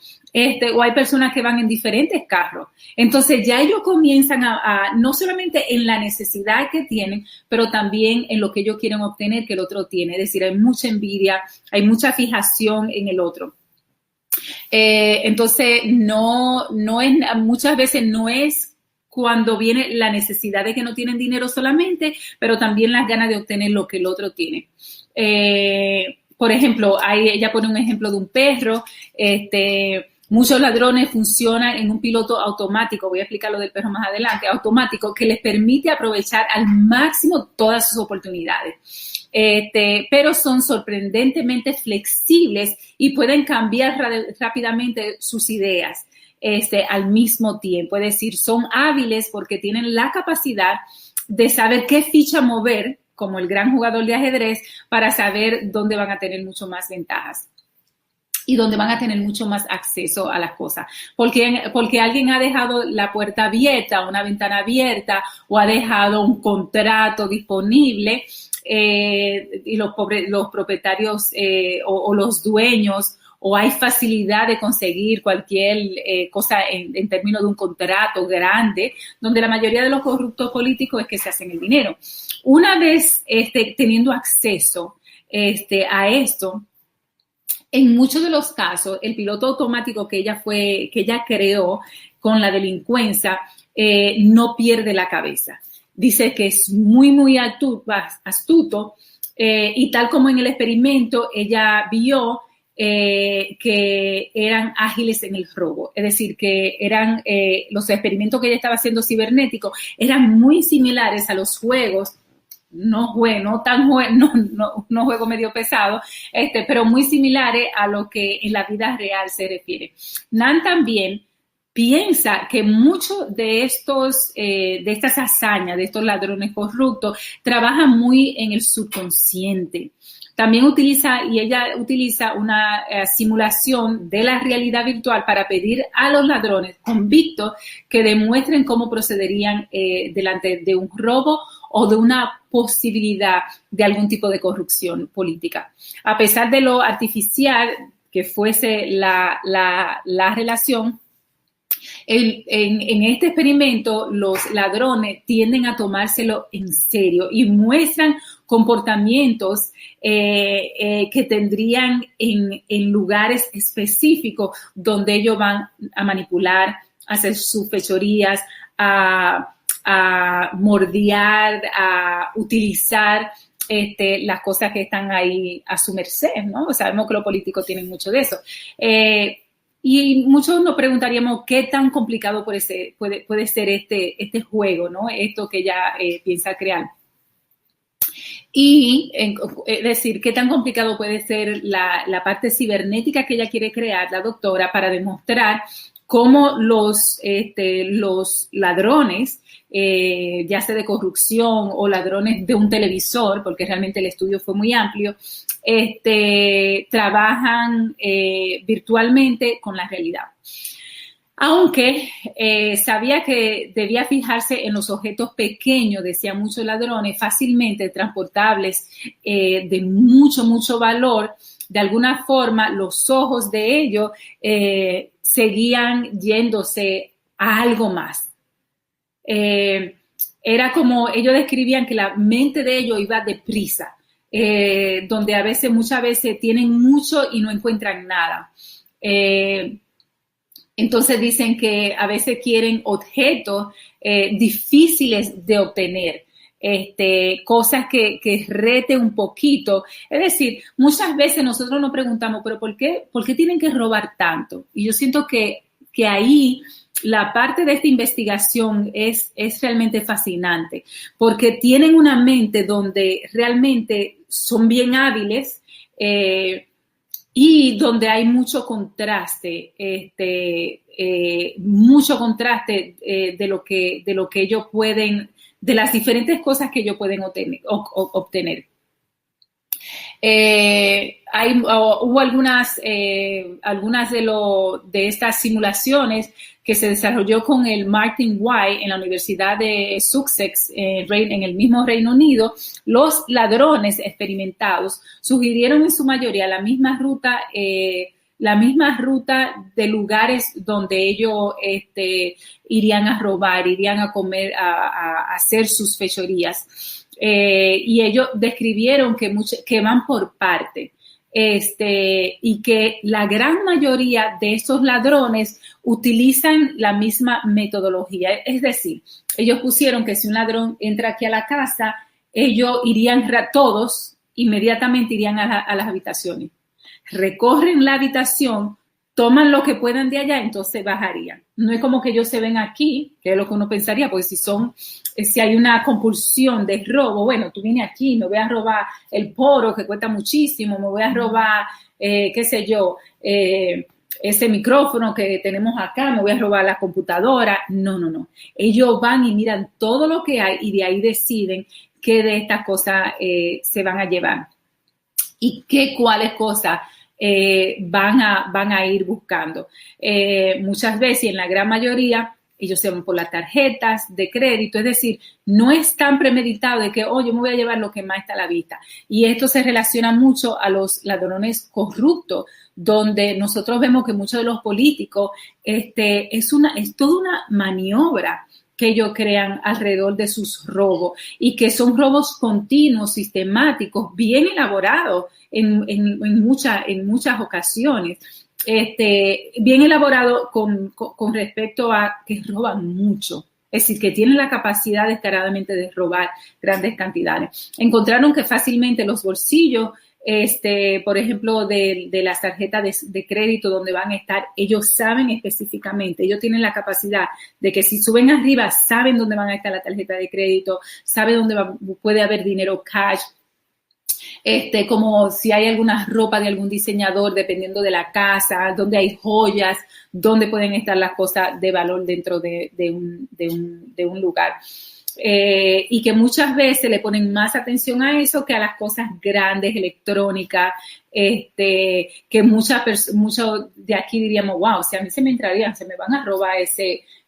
O hay personas que van en diferentes carros. Entonces ya ellos comienzan a no solamente en la necesidad que tienen, pero también en lo que ellos quieren obtener que el otro tiene. Es decir, hay mucha envidia, hay mucha fijación en el otro. Entonces muchas veces no es cuando viene la necesidad de que no tienen dinero solamente, pero también las ganas de obtener lo que el otro tiene. Por ejemplo, ella pone un ejemplo de un perro. Muchos ladrones funcionan en un piloto automático, voy a explicar lo del perro más adelante, automático, que les permite aprovechar al máximo todas sus oportunidades. Pero son sorprendentemente flexibles y pueden cambiar rápidamente sus ideas al mismo tiempo. Es decir, son hábiles porque tienen la capacidad de saber qué ficha mover, como el gran jugador de ajedrez, para saber dónde van a tener mucho más ventajas y donde van a tener mucho más acceso a las cosas. Porque alguien ha dejado la puerta abierta, una ventana abierta, o ha dejado un contrato disponible, y los propietarios o los dueños, o hay facilidad de conseguir cualquier cosa en términos de un contrato grande, donde la mayoría de los corruptos políticos es que se hacen el dinero. Una vez teniendo acceso a esto, en muchos de los casos, el piloto automático que ella creó con la delincuencia no pierde la cabeza. Dice que es muy, muy astuto y tal como en el experimento, ella vio que eran ágiles en el robo. Es decir, que eran los experimentos que ella estaba haciendo cibernéticos eran muy similares a los juegos. No juego medio pesado, pero muy similares a lo que en la vida real se refiere. Nan también piensa que muchos de estas hazañas, de estos ladrones corruptos, trabajan muy en el subconsciente. También ella utiliza una simulación de la realidad virtual para pedir a los ladrones convictos que demuestren cómo procederían delante de un robo o de una posibilidad de algún tipo de corrupción política. A pesar de lo artificial que fuese la relación, en este experimento los ladrones tienden a tomárselo en serio y muestran comportamientos que tendrían en lugares específicos donde ellos van a manipular, a hacer sus fechorías, a mordiar, a utilizar las cosas que están ahí a su merced, ¿no? Sabemos que los políticos tienen mucho de eso. Y muchos nos preguntaríamos qué tan complicado puede ser este juego, ¿no? Esto que ella piensa crear. Y es decir, qué tan complicado puede ser la parte cibernética que ella quiere crear, la doctora, para demostrar cómo los ladrones, ya sea de corrupción o ladrones de un televisor, porque realmente el estudio fue muy amplio, trabajan virtualmente con la realidad. Aunque sabía que debía fijarse en los objetos pequeños, decían muchos ladrones, fácilmente transportables, de mucho, mucho valor, de alguna forma los ojos de ellos seguían yéndose a algo más. Era como ellos describían que la mente de ellos iba deprisa, donde muchas veces tienen mucho y no encuentran nada. Entonces dicen que a veces quieren objetos difíciles de obtener, cosas que reten un poquito. Es decir, muchas veces nosotros nos preguntamos, ¿pero por qué tienen que robar tanto? Y yo siento que ahí la parte de esta investigación es realmente fascinante, porque tienen una mente donde realmente son bien hábiles, y donde hay mucho contraste, de lo que ellos pueden, de las diferentes cosas que ellos pueden obtener. Hubo algunas de estas simulaciones que se desarrolló con el Martin White en la Universidad de Sussex, en el mismo Reino Unido. Los ladrones experimentados sugirieron en su mayoría la misma ruta de lugares donde ellos irían a robar, irían a comer, a hacer sus fechorías. Y ellos describieron que van por parte. Y que la gran mayoría de estos ladrones utilizan la misma metodología. Es decir, ellos pusieron que si un ladrón entra aquí a la casa, ellos todos inmediatamente irían a las habitaciones. Recorren la habitación, toman lo que puedan de allá, entonces bajarían. No es como que ellos se ven aquí, que es lo que uno pensaría, porque si hay una compulsión de robo, bueno, tú vienes aquí, me voy a robar el poro que cuesta muchísimo, me voy a robar, ese micrófono que tenemos acá, me voy a robar la computadora. No. Ellos van y miran todo lo que hay y de ahí deciden qué de estas cosas se van a llevar y cuáles cosas van a ir buscando. Muchas veces, y en la gran mayoría, ellos se van por las tarjetas de crédito, es decir, no es tan premeditado de que, yo me voy a llevar lo que más está a la vista. Y esto se relaciona mucho a los ladrones corruptos, donde nosotros vemos que muchos de los políticos, es toda una maniobra que ellos crean alrededor de sus robos y que son robos continuos, sistemáticos, bien elaborados en muchas ocasiones. Bien elaborado con respecto a que roban mucho, es decir, que tienen la capacidad descaradamente de robar grandes cantidades. Encontraron que fácilmente los bolsillos, por ejemplo, de las tarjetas de crédito donde van a estar, ellos saben específicamente, ellos tienen la capacidad de que si suben arriba, saben dónde van a estar la tarjeta de crédito, saben dónde puede haber dinero cash, como si hay alguna ropa de algún diseñador, dependiendo de la casa, donde hay joyas, donde pueden estar las cosas de valor dentro de un lugar. Y que muchas veces le ponen más atención a eso que a las cosas grandes, electrónicas, que muchos de aquí diríamos, wow, si a mí se me entrarían, se me van a robar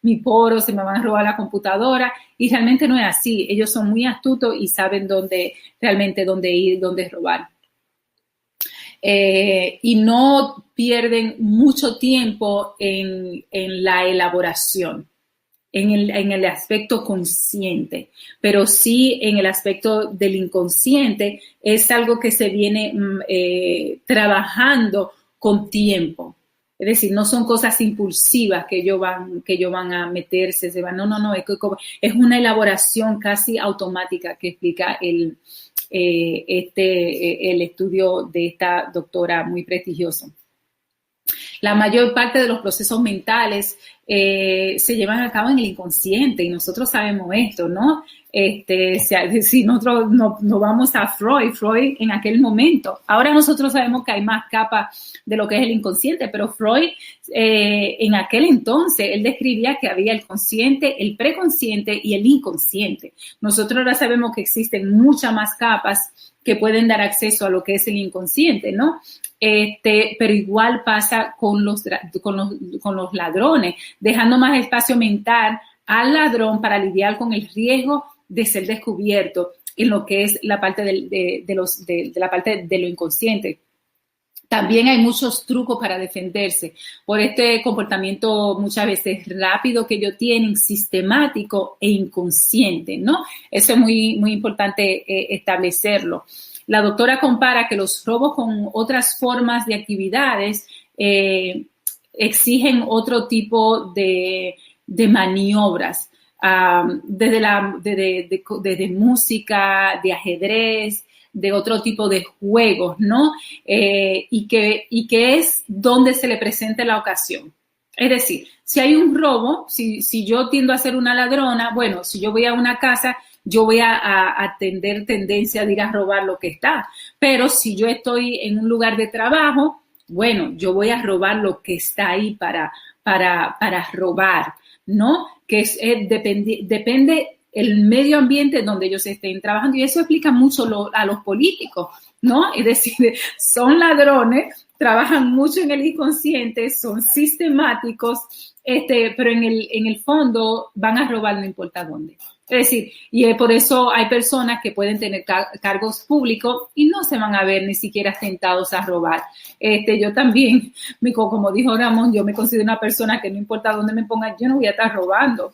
mi poro, se me van a robar la computadora, y realmente no es así. Ellos son muy astutos y saben realmente dónde ir, dónde robar. Y no pierden mucho tiempo en la elaboración. En el aspecto consciente, pero sí en el aspecto del inconsciente es algo que se viene trabajando con tiempo. Es decir, no son cosas impulsivas que ellos van a meterse, no, es una elaboración casi automática que explica el estudio de esta doctora muy prestigioso. La mayor parte de los procesos mentales se llevan a cabo en el inconsciente y nosotros sabemos esto, ¿no? Si nosotros no vamos a Freud en aquel momento. Ahora nosotros sabemos que hay más capas de lo que es el inconsciente, pero Freud en aquel entonces, él describía que había el consciente, el preconsciente y el inconsciente. Nosotros ahora sabemos que existen muchas más capas que pueden dar acceso a lo que es el inconsciente, ¿no? Pero igual pasa con los ladrones, dejando más espacio mental al ladrón para lidiar con el riesgo de ser descubierto en lo que es la parte de la parte de lo inconsciente. También hay muchos trucos para defenderse por este comportamiento muchas veces rápido que ellos tienen, sistemático e inconsciente, ¿no? Eso es muy, muy importante establecerlo. La doctora compara que los robos con otras formas de actividades exigen otro tipo de maniobras, desde música, de ajedrez, de otro tipo de juegos, ¿no? Y que es donde se le presenta la ocasión. Es decir, si hay un robo, si yo tiendo a ser una ladrona, bueno, si yo voy a una casa, yo voy a tener tendencia de ir a robar lo que está. Pero si yo estoy en un lugar de trabajo, bueno, yo voy a robar lo que está ahí para robar, ¿no? Que depende el medio ambiente donde ellos estén trabajando. Y eso explica mucho a los políticos. ¿no? Es decir, son ladrones, trabajan mucho en el inconsciente, son sistemáticos, pero en el fondo van a robar no importa dónde. Es decir, y por eso hay personas que pueden tener cargos públicos y no se van a ver ni siquiera tentados a robar. Yo también, como dijo Ramón, yo me considero una persona que no importa dónde me pongan, yo no voy a estar robando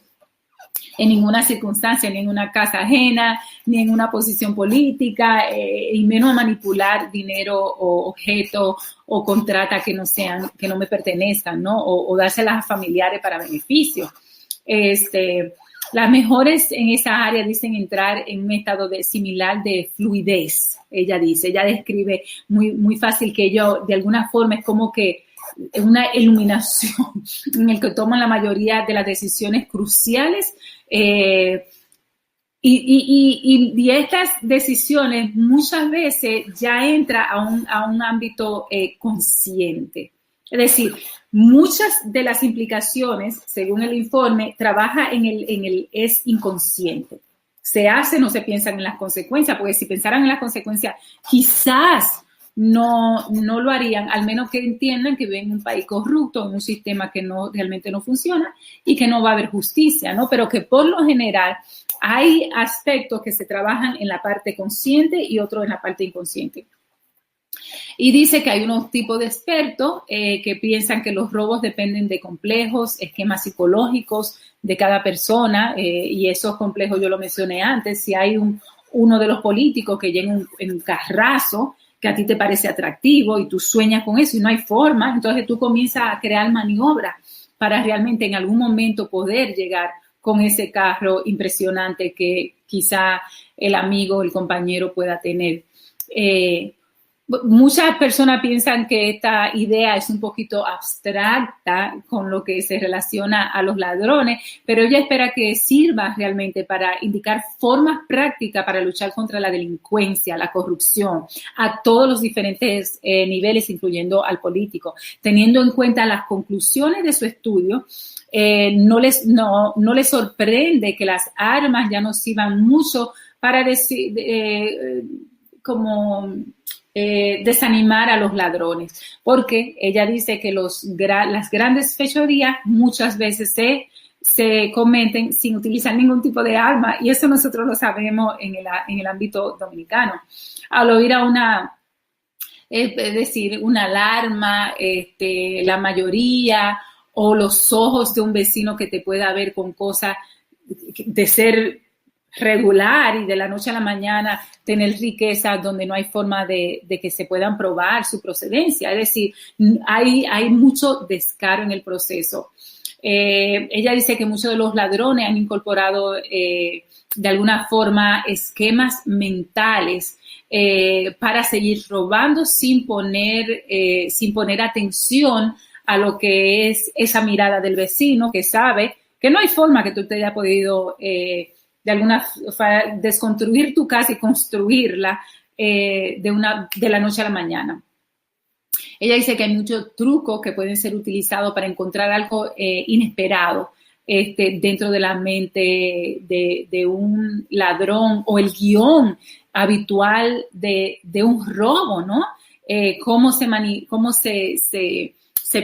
en ninguna circunstancia, ni en una casa ajena, ni en una posición política, y menos manipular dinero o objetos o contratas que no me pertenezcan, ¿no? O dárselas a familiares para beneficio. Las mejores en esa área dicen entrar en un estado similar de fluidez, ella describe muy, muy fácil que ellos, de alguna forma, es como que una iluminación en el que toman la mayoría de las decisiones cruciales, y estas decisiones muchas veces ya entran a un ámbito consciente. Es decir, muchas de las implicaciones, según el informe, trabaja en el es inconsciente. Se hacen o se piensan en las consecuencias, porque si pensaran en las consecuencias, quizás no lo harían, al menos que entiendan que viven en un país corrupto, en un sistema que realmente no funciona y que no va a haber justicia, ¿no? Pero que por lo general hay aspectos que se trabajan en la parte consciente y otros en la parte inconsciente. Y dice que hay unos tipos de expertos que piensan que los robos dependen de complejos, esquemas psicológicos de cada persona, y esos complejos yo lo mencioné antes. Si hay uno de los políticos que llega en un carrazo que a ti te parece atractivo y tú sueñas con eso y no hay forma, entonces tú comienzas a crear maniobras para realmente en algún momento poder llegar con ese carro impresionante que quizá el amigo, el compañero pueda tener. Muchas personas piensan que esta idea es un poquito abstracta con lo que se relaciona a los ladrones, pero ella espera que sirva realmente para indicar formas prácticas para luchar contra la delincuencia, la corrupción, a todos los diferentes niveles, incluyendo al político. Teniendo en cuenta las conclusiones de su estudio, no les sorprende que las armas ya no sirvan mucho para decir, desanimar a los ladrones, porque ella dice que las grandes fechorías muchas veces se cometen sin utilizar ningún tipo de arma, y eso nosotros lo sabemos en el ámbito dominicano. Al oír a una alarma, la mayoría, o los ojos de un vecino que te pueda ver con cosas de ser regular y de la noche a la mañana tener riqueza donde no hay forma de que se puedan probar su procedencia. Es decir, hay mucho descaro en el proceso. Ella dice que muchos de los ladrones han incorporado de alguna forma esquemas mentales para seguir robando sin poner atención a lo que es esa mirada del vecino que sabe que no hay forma que tú te hayas podido de alguna forma desconstruir tu casa y construirla de la noche a la mañana. Ella dice que hay muchos trucos que pueden ser utilizados para encontrar algo inesperado dentro de la mente de un ladrón, o el guión habitual de un robo, ¿no? Cómo se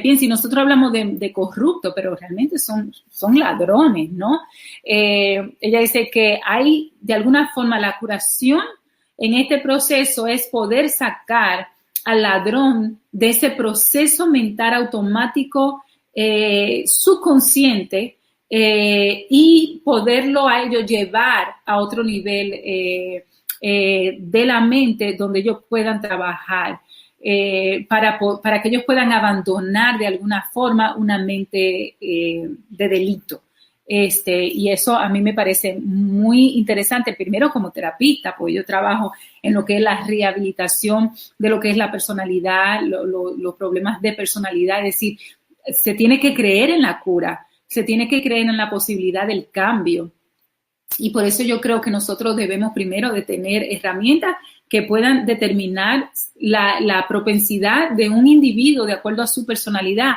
piensa, y nosotros hablamos de corrupto, pero realmente son ladrones, ¿no? Ella dice que hay, de alguna forma, la curación en este proceso es poder sacar al ladrón de ese proceso mental automático subconsciente y poderlo a ellos llevar a otro nivel de la mente donde ellos puedan trabajar. Para que ellos puedan abandonar de alguna forma una mente de delito. Y eso a mí me parece muy interesante, primero como terapista, porque yo trabajo en lo que es la rehabilitación de lo que es la personalidad, los problemas de personalidad. Es decir, se tiene que creer en la cura, se tiene que creer en la posibilidad del cambio. Y por eso yo creo que nosotros debemos primero de tener herramientas que puedan determinar la propensidad de un individuo de acuerdo a su personalidad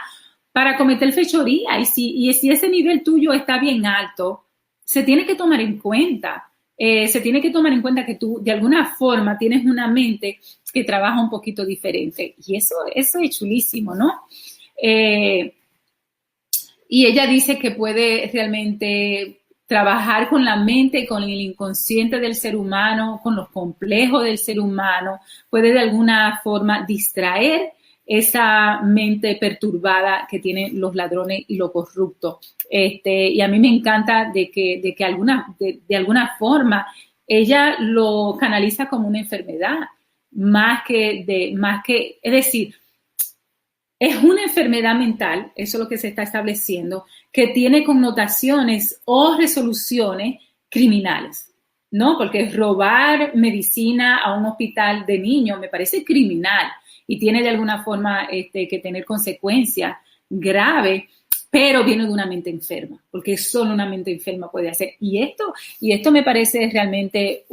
para cometer fechoría. Y si ese nivel tuyo está bien alto, se tiene que tomar en cuenta. Se tiene que tomar en cuenta que tú de alguna forma tienes una mente que trabaja un poquito diferente. Y eso es chulísimo, ¿no? Y ella dice que puede realmente trabajar con la mente, con el inconsciente del ser humano, con los complejos del ser humano, puede de alguna forma distraer esa mente perturbada que tienen los ladrones y los corruptos. Y a mí me encanta de que de alguna forma ella lo canaliza como una enfermedad, es decir, es una enfermedad mental, eso es lo que se está estableciendo, que tiene connotaciones o resoluciones criminales, ¿no? Porque robar medicina a un hospital de niños me parece criminal y tiene de alguna forma que tener consecuencias graves, pero viene de una mente enferma, porque solo una mente enferma puede hacer. Y esto me parece realmente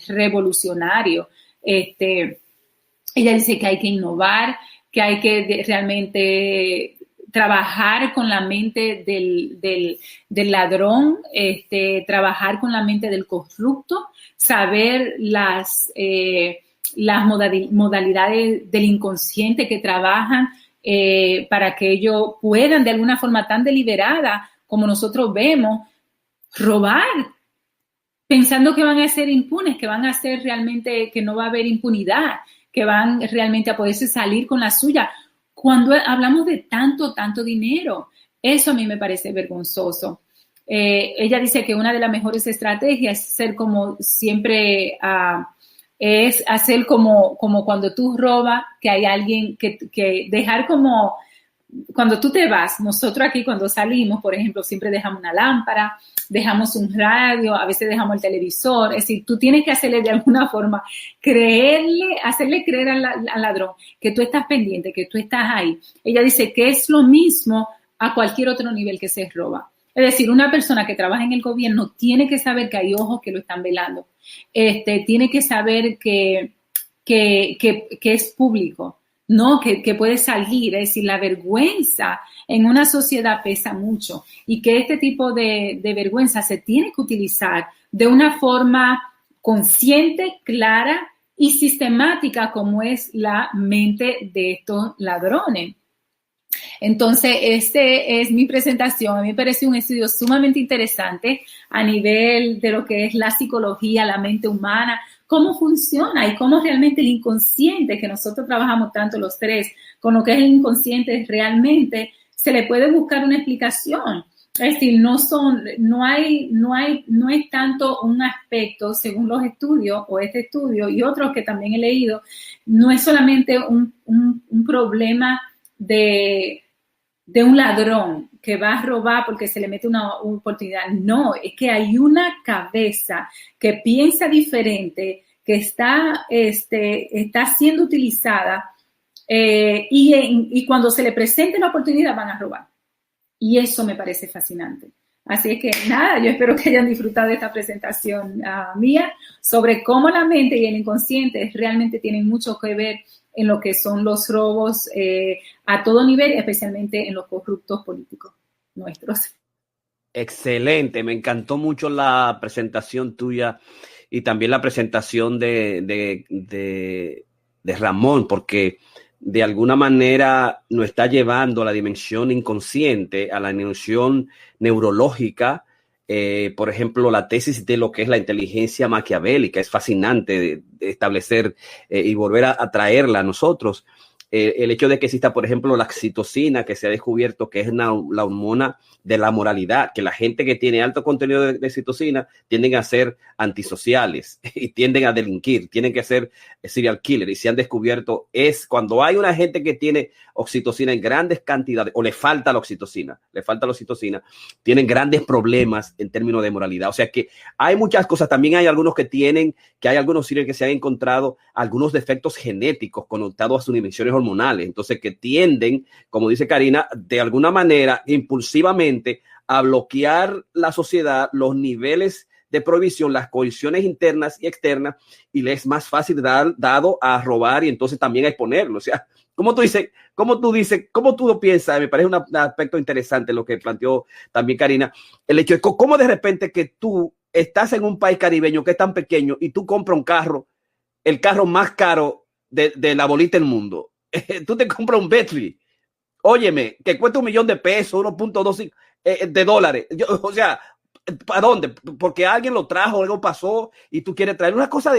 revolucionario. Ella dice que hay que innovar, que hay que realmente trabajar con la mente del ladrón, trabajar con la mente del corrupto, saber las modalidades del inconsciente que trabajan para que ellos puedan de alguna forma tan deliberada como nosotros vemos, robar, pensando que van a ser impunes, que van a ser realmente, que no va a haber impunidad, que van realmente a poderse salir con la suya. Cuando hablamos de tanto dinero, eso a mí me parece vergonzoso. Ella dice que una de las mejores estrategias es ser como siempre, es hacer como cuando tú robas, que hay alguien que dejar como, cuando tú te vas, nosotros aquí cuando salimos, por ejemplo, siempre dejamos una lámpara, dejamos un radio, a veces dejamos el televisor, es decir, tú tienes que hacerle de alguna forma, hacerle creer al ladrón que tú estás pendiente, que tú estás ahí. Ella dice que es lo mismo a cualquier otro nivel que se roba. Es decir, una persona que trabaja en el gobierno tiene que saber que hay ojos que lo están velando, tiene que saber que es público, ¿no? Que puede salir, es decir, la vergüenza en una sociedad pesa mucho y que este tipo de vergüenza se tiene que utilizar de una forma consciente, clara y sistemática como es la mente de estos ladrones. Entonces, es mi presentación. A mí me parece un estudio sumamente interesante a nivel de lo que es la psicología, la mente humana, cómo funciona y cómo realmente el inconsciente, que nosotros trabajamos tanto los tres, con lo que es el inconsciente, realmente se le puede buscar una explicación. Es decir, no es tanto un aspecto, según los estudios, o este estudio y otros que también he leído, no es solamente un problema de un ladrón que va a robar porque se le mete una oportunidad. No, es que hay una cabeza que piensa diferente, que está siendo utilizada y cuando se le presente la oportunidad van a robar. Y eso me parece fascinante. Así es que nada, yo espero que hayan disfrutado de esta presentación mía sobre cómo la mente y el inconsciente realmente tienen mucho que ver en lo que son los robos a todo nivel, especialmente en los corruptos políticos nuestros. Excelente, me encantó mucho la presentación tuya y también la presentación de Ramón, porque de alguna manera nos está llevando a la dimensión inconsciente, a la dimensión neurológica. Por ejemplo, la tesis de lo que es la inteligencia maquiavélica es fascinante de establecer y volver a traerla a nosotros. El hecho de que exista, por ejemplo, la oxitocina, que se ha descubierto que es la hormona de la moralidad, que la gente que tiene alto contenido de oxitocina tienden a ser antisociales y tienden a delinquir, tienen que ser serial killer. Y se han descubierto es cuando hay una gente que tiene oxitocina en grandes cantidades o le falta la oxitocina, tienen grandes problemas en términos de moralidad. O sea que hay muchas cosas. También hay algunos hay algunos serios que se han encontrado algunos defectos genéticos conectados a sus dimensiones hormonales. Entonces que tienden, como dice Karina, de alguna manera impulsivamente a bloquear la sociedad, los niveles de prohibición, las cohibiciones internas y externas, y les es más fácil dado a robar y entonces también a exponerlo. O sea, ¿cómo tú lo piensas? Me parece un aspecto interesante lo que planteó también Karina, el hecho de cómo de repente que tú estás en un país caribeño que es tan pequeño y tú compras un carro, el carro más caro de la bolita del mundo. Tú te compras un Bentley, óyeme, que cuesta $1,000,000, 1.25 de dólares. O sea, ¿para dónde? Porque alguien lo trajo, algo pasó y tú quieres traer una cosa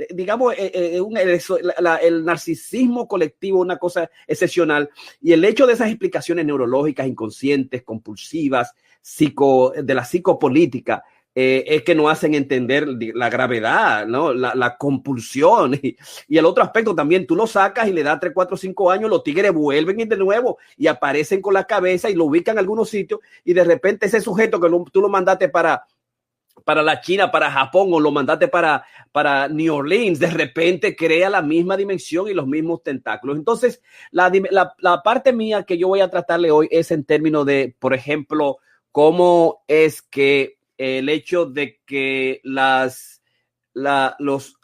digamos, el narcisismo colectivo, una cosa excepcional. Y el hecho de esas explicaciones neurológicas, inconscientes, compulsivas, de la psicopolítica, es que nos hacen entender la gravedad, ¿no? La compulsión. Y el otro aspecto también, tú lo sacas y le das 3, 4, 5 años, los tigres vuelven y de nuevo y aparecen con la cabeza y lo ubican en algunos sitios y de repente ese sujeto que tú lo mandaste para la China, para Japón o lo mandaste para New Orleans, de repente crea la misma dimensión y los mismos tentáculos. Entonces, la parte mía que yo voy a tratarle hoy es en términos de, por ejemplo, cómo es que el hecho de que los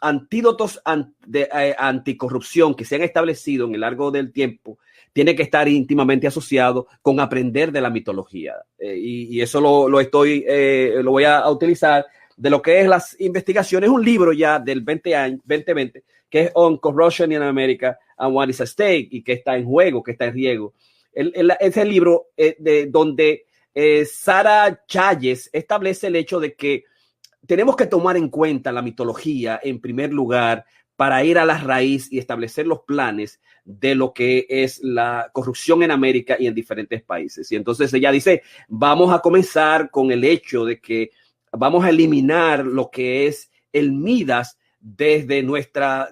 antídotos de anticorrupción que se han establecido en el largo del tiempo tiene que estar íntimamente asociado con aprender de la mitología. Y eso lo voy a utilizar de lo que es las investigaciones, un libro ya del 2020, que es On Corruption in America and What is at Stake, y que está en juego, que está en riesgo. Es el libro donde Sarah Chayes establece el hecho de que tenemos que tomar en cuenta la mitología en primer lugar para ir a la raíz y establecer los planes de lo que es la corrupción en América y en diferentes países. Y entonces ella dice, vamos a comenzar con el hecho de que vamos a eliminar lo que es el Midas desde nuestra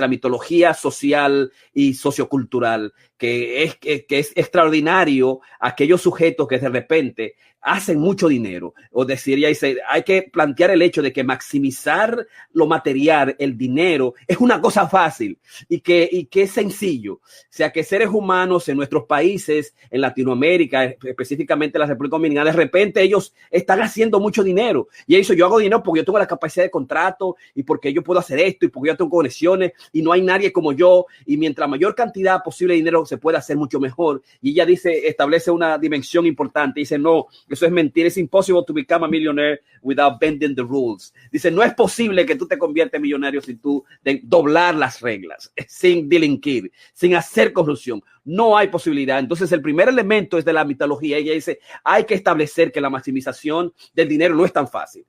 mitología social y sociocultural, que es extraordinario aquellos sujetos que de repente hacen mucho dinero. O decir, ella dice, hay que plantear el hecho de que maximizar lo material, el dinero, es una cosa fácil y que es sencillo. O sea, que seres humanos en nuestros países, en Latinoamérica, específicamente en la República Dominicana, de repente ellos están haciendo mucho dinero. Y eso, yo hago dinero porque yo tengo la capacidad de contrato y porque yo puedo hacer esto y porque yo tengo conexiones y no hay nadie como yo. Y mientras mayor cantidad posible de dinero se puede hacer mucho mejor. Y ella dice, establece una dimensión importante. Dice, no, eso es mentira. Es imposible to become a millionaire without bending the rules. Dice, no es posible que tú te conviertas en millonario sin tú doblar las reglas, sin delinquir, sin hacer corrupción. No hay posibilidad. Entonces, el primer elemento es de la mitología. Ella dice, hay que establecer que la maximización del dinero no es tan fácil.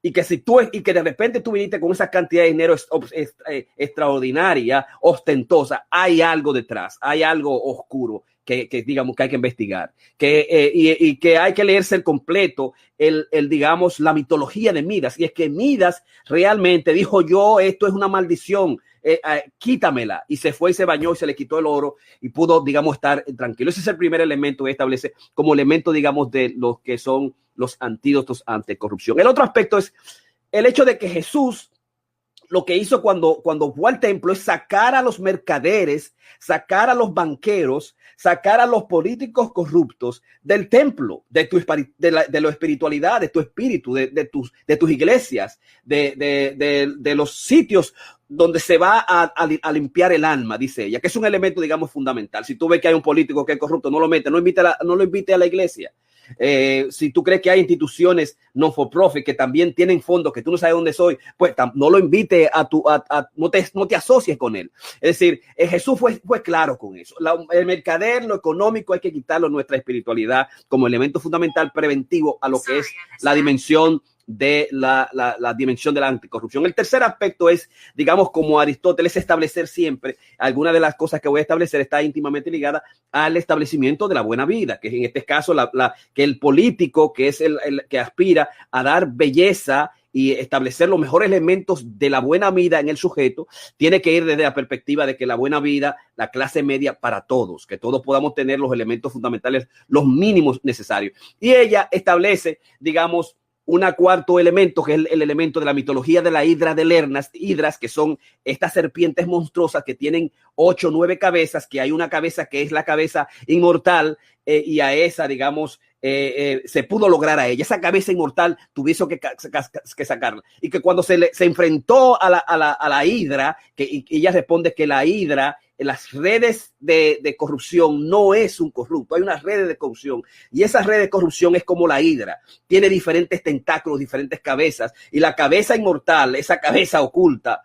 Y que de repente tú viniste con esa cantidad de dinero extraordinaria, ostentosa, hay algo detrás, hay algo oscuro que digamos que hay que investigar, y que hay que leerse el completo, digamos, la mitología de Midas. Y es que Midas realmente dijo, esto es una maldición, quítamela, y se fue y se bañó y se le quitó el oro y pudo, digamos, estar tranquilo. Ese es el primer elemento que establece como elemento, digamos, de los que son los antídotos ante corrupción. El otro aspecto es el hecho de que Jesús lo que hizo cuando fue al templo es sacar a los mercaderes, sacar a los banqueros, sacar a los políticos corruptos del templo, de la espiritualidad, de tu espíritu, de tus iglesias, de los sitios donde se va a limpiar el alma, dice ella, que es un elemento, digamos, fundamental. Si tú ves que hay un político que es corrupto, no lo metes, no lo invite a la iglesia. Si tú crees que hay instituciones non for profit que también tienen fondos que tú no sabes dónde soy, pues no lo invite no te asocies con él. Es decir, Jesús fue claro con eso. El mercader, lo económico, hay que quitarlo en nuestra espiritualidad como elemento fundamental preventivo a lo que es la dimensión de la dimensión de la anticorrupción. El tercer aspecto es, digamos, como Aristóteles, establecer siempre, alguna de las cosas que voy a establecer está íntimamente ligada al establecimiento de la buena vida, que es en este caso que el político, que es el que aspira a dar belleza y establecer los mejores elementos de la buena vida en el sujeto, tiene que ir desde la perspectiva de que la buena vida, la clase media para todos, que todos podamos tener los elementos fundamentales, los mínimos necesarios. Y ella establece, digamos, un cuarto elemento, que es el elemento de la mitología de la hidra de Lernas, hidras, que son estas serpientes monstruosas que tienen 8 o 9 cabezas, que hay una cabeza que es la cabeza inmortal, y a esa, digamos, se pudo lograr a ella. Esa cabeza inmortal tuvieron que sacarla. Y que cuando se enfrentó a la hidra, y ella responde que la hidra las redes de corrupción no es un corrupto, hay unas redes de corrupción y esa red de corrupción es como la hidra, tiene diferentes tentáculos, diferentes cabezas y la cabeza inmortal, esa cabeza oculta,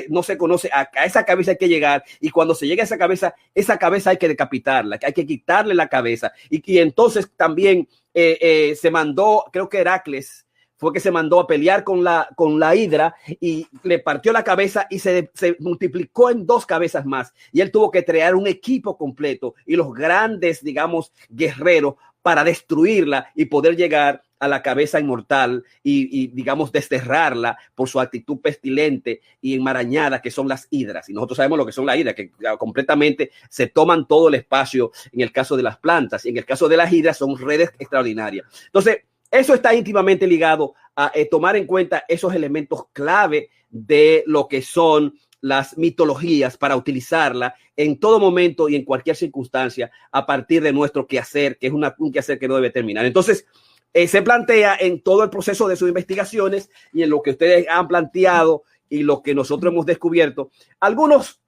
no se conoce, a esa cabeza hay que llegar y cuando se llega a esa cabeza hay que decapitarla, hay que quitarle la cabeza y entonces también se mandó, creo que Heracles fue que se mandó a pelear con la hidra y le partió la cabeza y se multiplicó en 2 cabezas más. Y él tuvo que crear un equipo completo y los grandes, digamos, guerreros para destruirla y poder llegar a la cabeza inmortal y digamos, desterrarla por su actitud pestilente y enmarañada que son las hidras. Y nosotros sabemos lo que son las hidras, que completamente se toman todo el espacio en el caso de las plantas. Y en el caso de las hidras son redes extraordinarias. Entonces, eso está íntimamente ligado a tomar en cuenta esos elementos clave de lo que son las mitologías para utilizarla en todo momento y en cualquier circunstancia a partir de nuestro quehacer, que es un quehacer que no debe terminar. Entonces, se plantea en todo el proceso de sus investigaciones y en lo que ustedes han planteado y lo que nosotros hemos descubierto, unos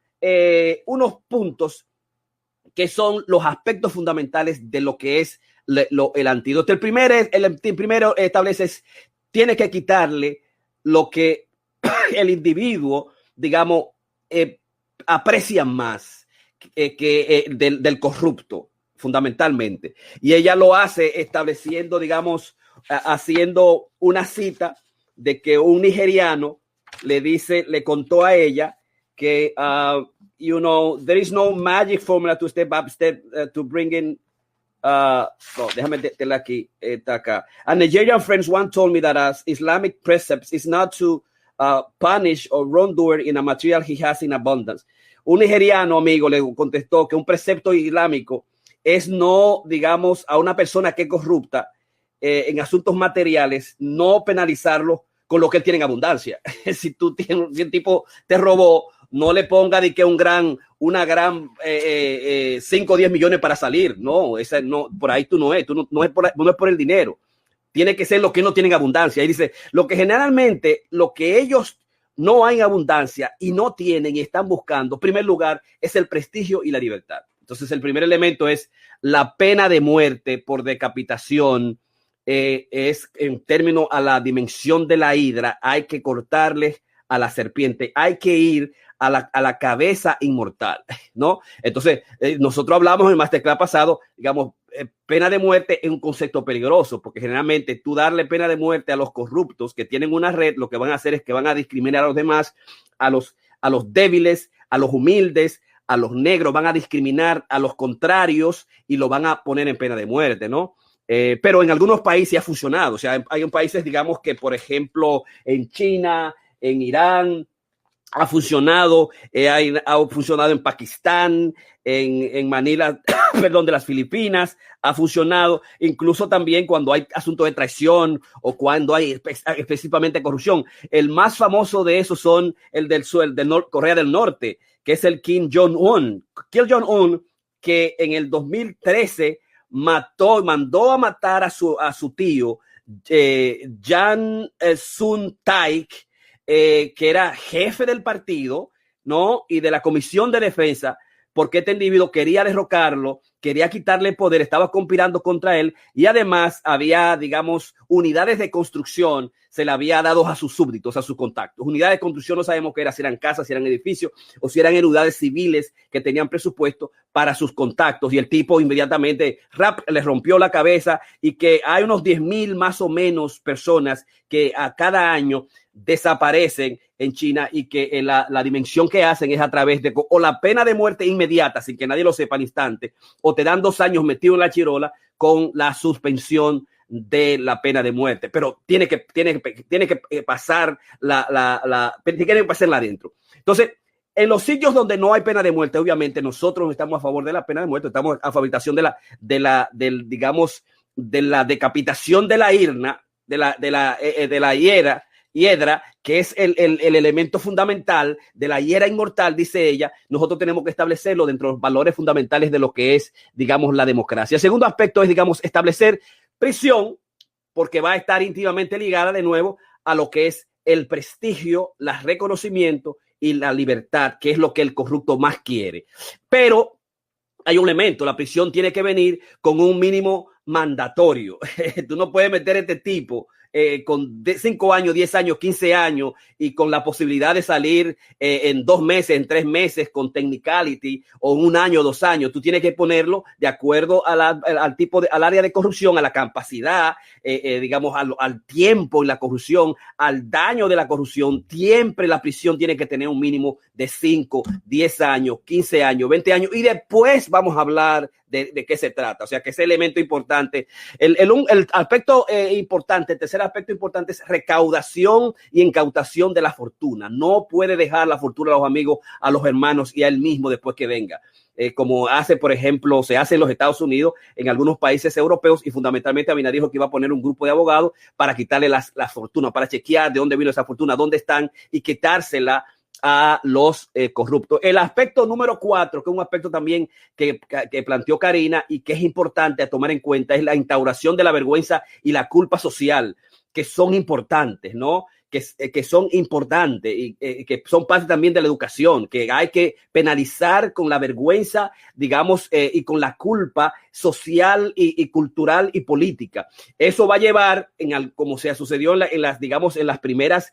puntos que son los aspectos fundamentales de lo que es el antídoto. El primero establece tiene que quitarle lo que el individuo, digamos, aprecia más del corrupto, fundamentalmente. Y ella lo hace estableciendo, digamos, haciendo una cita de que un nigeriano le contó a ella que, there is no magic formula to step up, to bring in déjame tenerla aquí, está acá. A Nigerian friends once told me that as Islamic precepts is not to punish or wrongdoer in a material he has in abundance. Un nigeriano amigo le contestó que un precepto islámico es no, digamos, a una persona que es corrupta en asuntos materiales, no penalizarlo con lo que él tiene en abundancia. Si un tipo te robó, no le ponga de que una gran 5 o 10 millones para salir. No, por ahí no es por el dinero. Tiene que ser lo que no tienen abundancia. Y dice, lo que generalmente, lo que ellos no hay en abundancia y no tienen y están buscando, en primer lugar, es el prestigio y la libertad. Entonces, el primer elemento es la pena de muerte por decapitación. Es en términos a la dimensión de la hidra, hay que cortarle a la serpiente, hay que ir a la cabeza inmortal, ¿no? Entonces, nosotros hablamos en el masterclass pasado, digamos, pena de muerte es un concepto peligroso, porque generalmente tú darle pena de muerte a los corruptos que tienen una red, lo que van a hacer es que van a discriminar a los demás, a los débiles, a los humildes, a los negros, van a discriminar a los contrarios y lo van a poner en pena de muerte, ¿no? Pero en algunos países ha funcionado. O sea, hay países, digamos, que por ejemplo en China, en Irán, ha funcionado, ha funcionado en Pakistán, en Manila, perdón, de las Filipinas, ha funcionado, incluso también cuando hay asuntos de traición o cuando hay específicamente corrupción. El más famoso de esos son el del Corea del Norte, que es el Kim Jong-un. Kim Jong-un, que en el 2013 mandó a matar a su tío, Jang Sung-taek, que era jefe del partido, ¿no? Y de la Comisión de Defensa, porque este individuo quería derrocarlo, quería quitarle poder, estaba conspirando contra él y además había, digamos, unidades de construcción, se le había dado a sus súbditos, a sus contactos. Unidades de construcción no sabemos qué era, si eran casas, si eran edificios o si eran unidades civiles que tenían presupuesto para sus contactos y el tipo inmediatamente le rompió la cabeza y que hay unos 10,000 más o menos personas que a cada año desaparecen en China y que la dimensión que hacen es a través de o la pena de muerte inmediata sin que nadie lo sepa al instante o te dan 2 años metido en la chirola con la suspensión de la pena de muerte, pero tiene que pasar tiene que pasarla adentro. Entonces, en los sitios donde no hay pena de muerte, obviamente nosotros estamos a favor de la pena de muerte, estamos a favor de la decapitación de la hiedra, que es el elemento fundamental de la hiedra inmortal, dice ella. Nosotros tenemos que establecerlo dentro de los valores fundamentales de lo que es, digamos, la democracia. El segundo aspecto es, digamos, establecer prisión, porque va a estar íntimamente ligada de nuevo a lo que es el prestigio, el reconocimiento y la libertad, que es lo que el corrupto más quiere. Pero hay un elemento, la prisión tiene que venir con un mínimo mandatorio. Tú no puedes meter a este tipo con 5 años, 10 años, 15 años y con la posibilidad de salir en 2 meses, en 3 meses con technicality o 1 año, 2 años. Tú tienes que ponerlo de acuerdo al tipo al área de corrupción, a la capacidad, digamos, al tiempo y la corrupción, al daño de la corrupción. Siempre la prisión tiene que tener un mínimo de 5, 10 años, 15 años, 20 años y después vamos a hablar de qué se trata. O sea, que ese elemento importante. El aspecto importante, el tercer aspecto importante es recaudación y incautación de la fortuna. No puede dejar la fortuna a los amigos, a los hermanos y a él mismo después que venga. Como hace, por ejemplo, se hace en los Estados Unidos, en algunos países europeos, y fundamentalmente Abinader dijo que iba a poner un grupo de abogados para quitarle la fortuna, para chequear de dónde vino esa fortuna, dónde están y quitársela a los corruptos. El aspecto número 4, que es un aspecto también que planteó Karina y que es importante a tomar en cuenta, es la instauración de la vergüenza y la culpa social, que son importantes, ¿no? Que son importantes y que son parte también de la educación, que hay que penalizar con la vergüenza, digamos, y con la culpa social y cultural y política. Eso va a llevar, como se sucedió en las primeras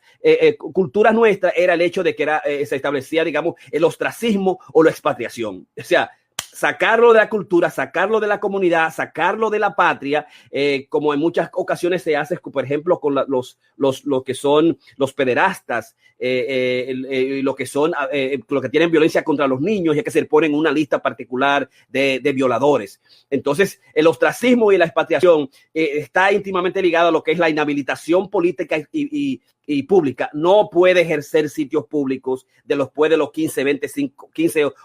culturas nuestras, era el hecho de que se establecía, digamos, el ostracismo o la expatriación. O sea, sacarlo de la cultura, sacarlo de la comunidad, sacarlo de la patria, como en muchas ocasiones se hace, por ejemplo, con lo que son los pederastas, lo que tienen violencia contra los niños, ya que se ponen una lista particular de violadores. Entonces, el ostracismo y la expatriación está íntimamente ligado a lo que es la inhabilitación política y pública. No puede ejercer sitios públicos después de los 15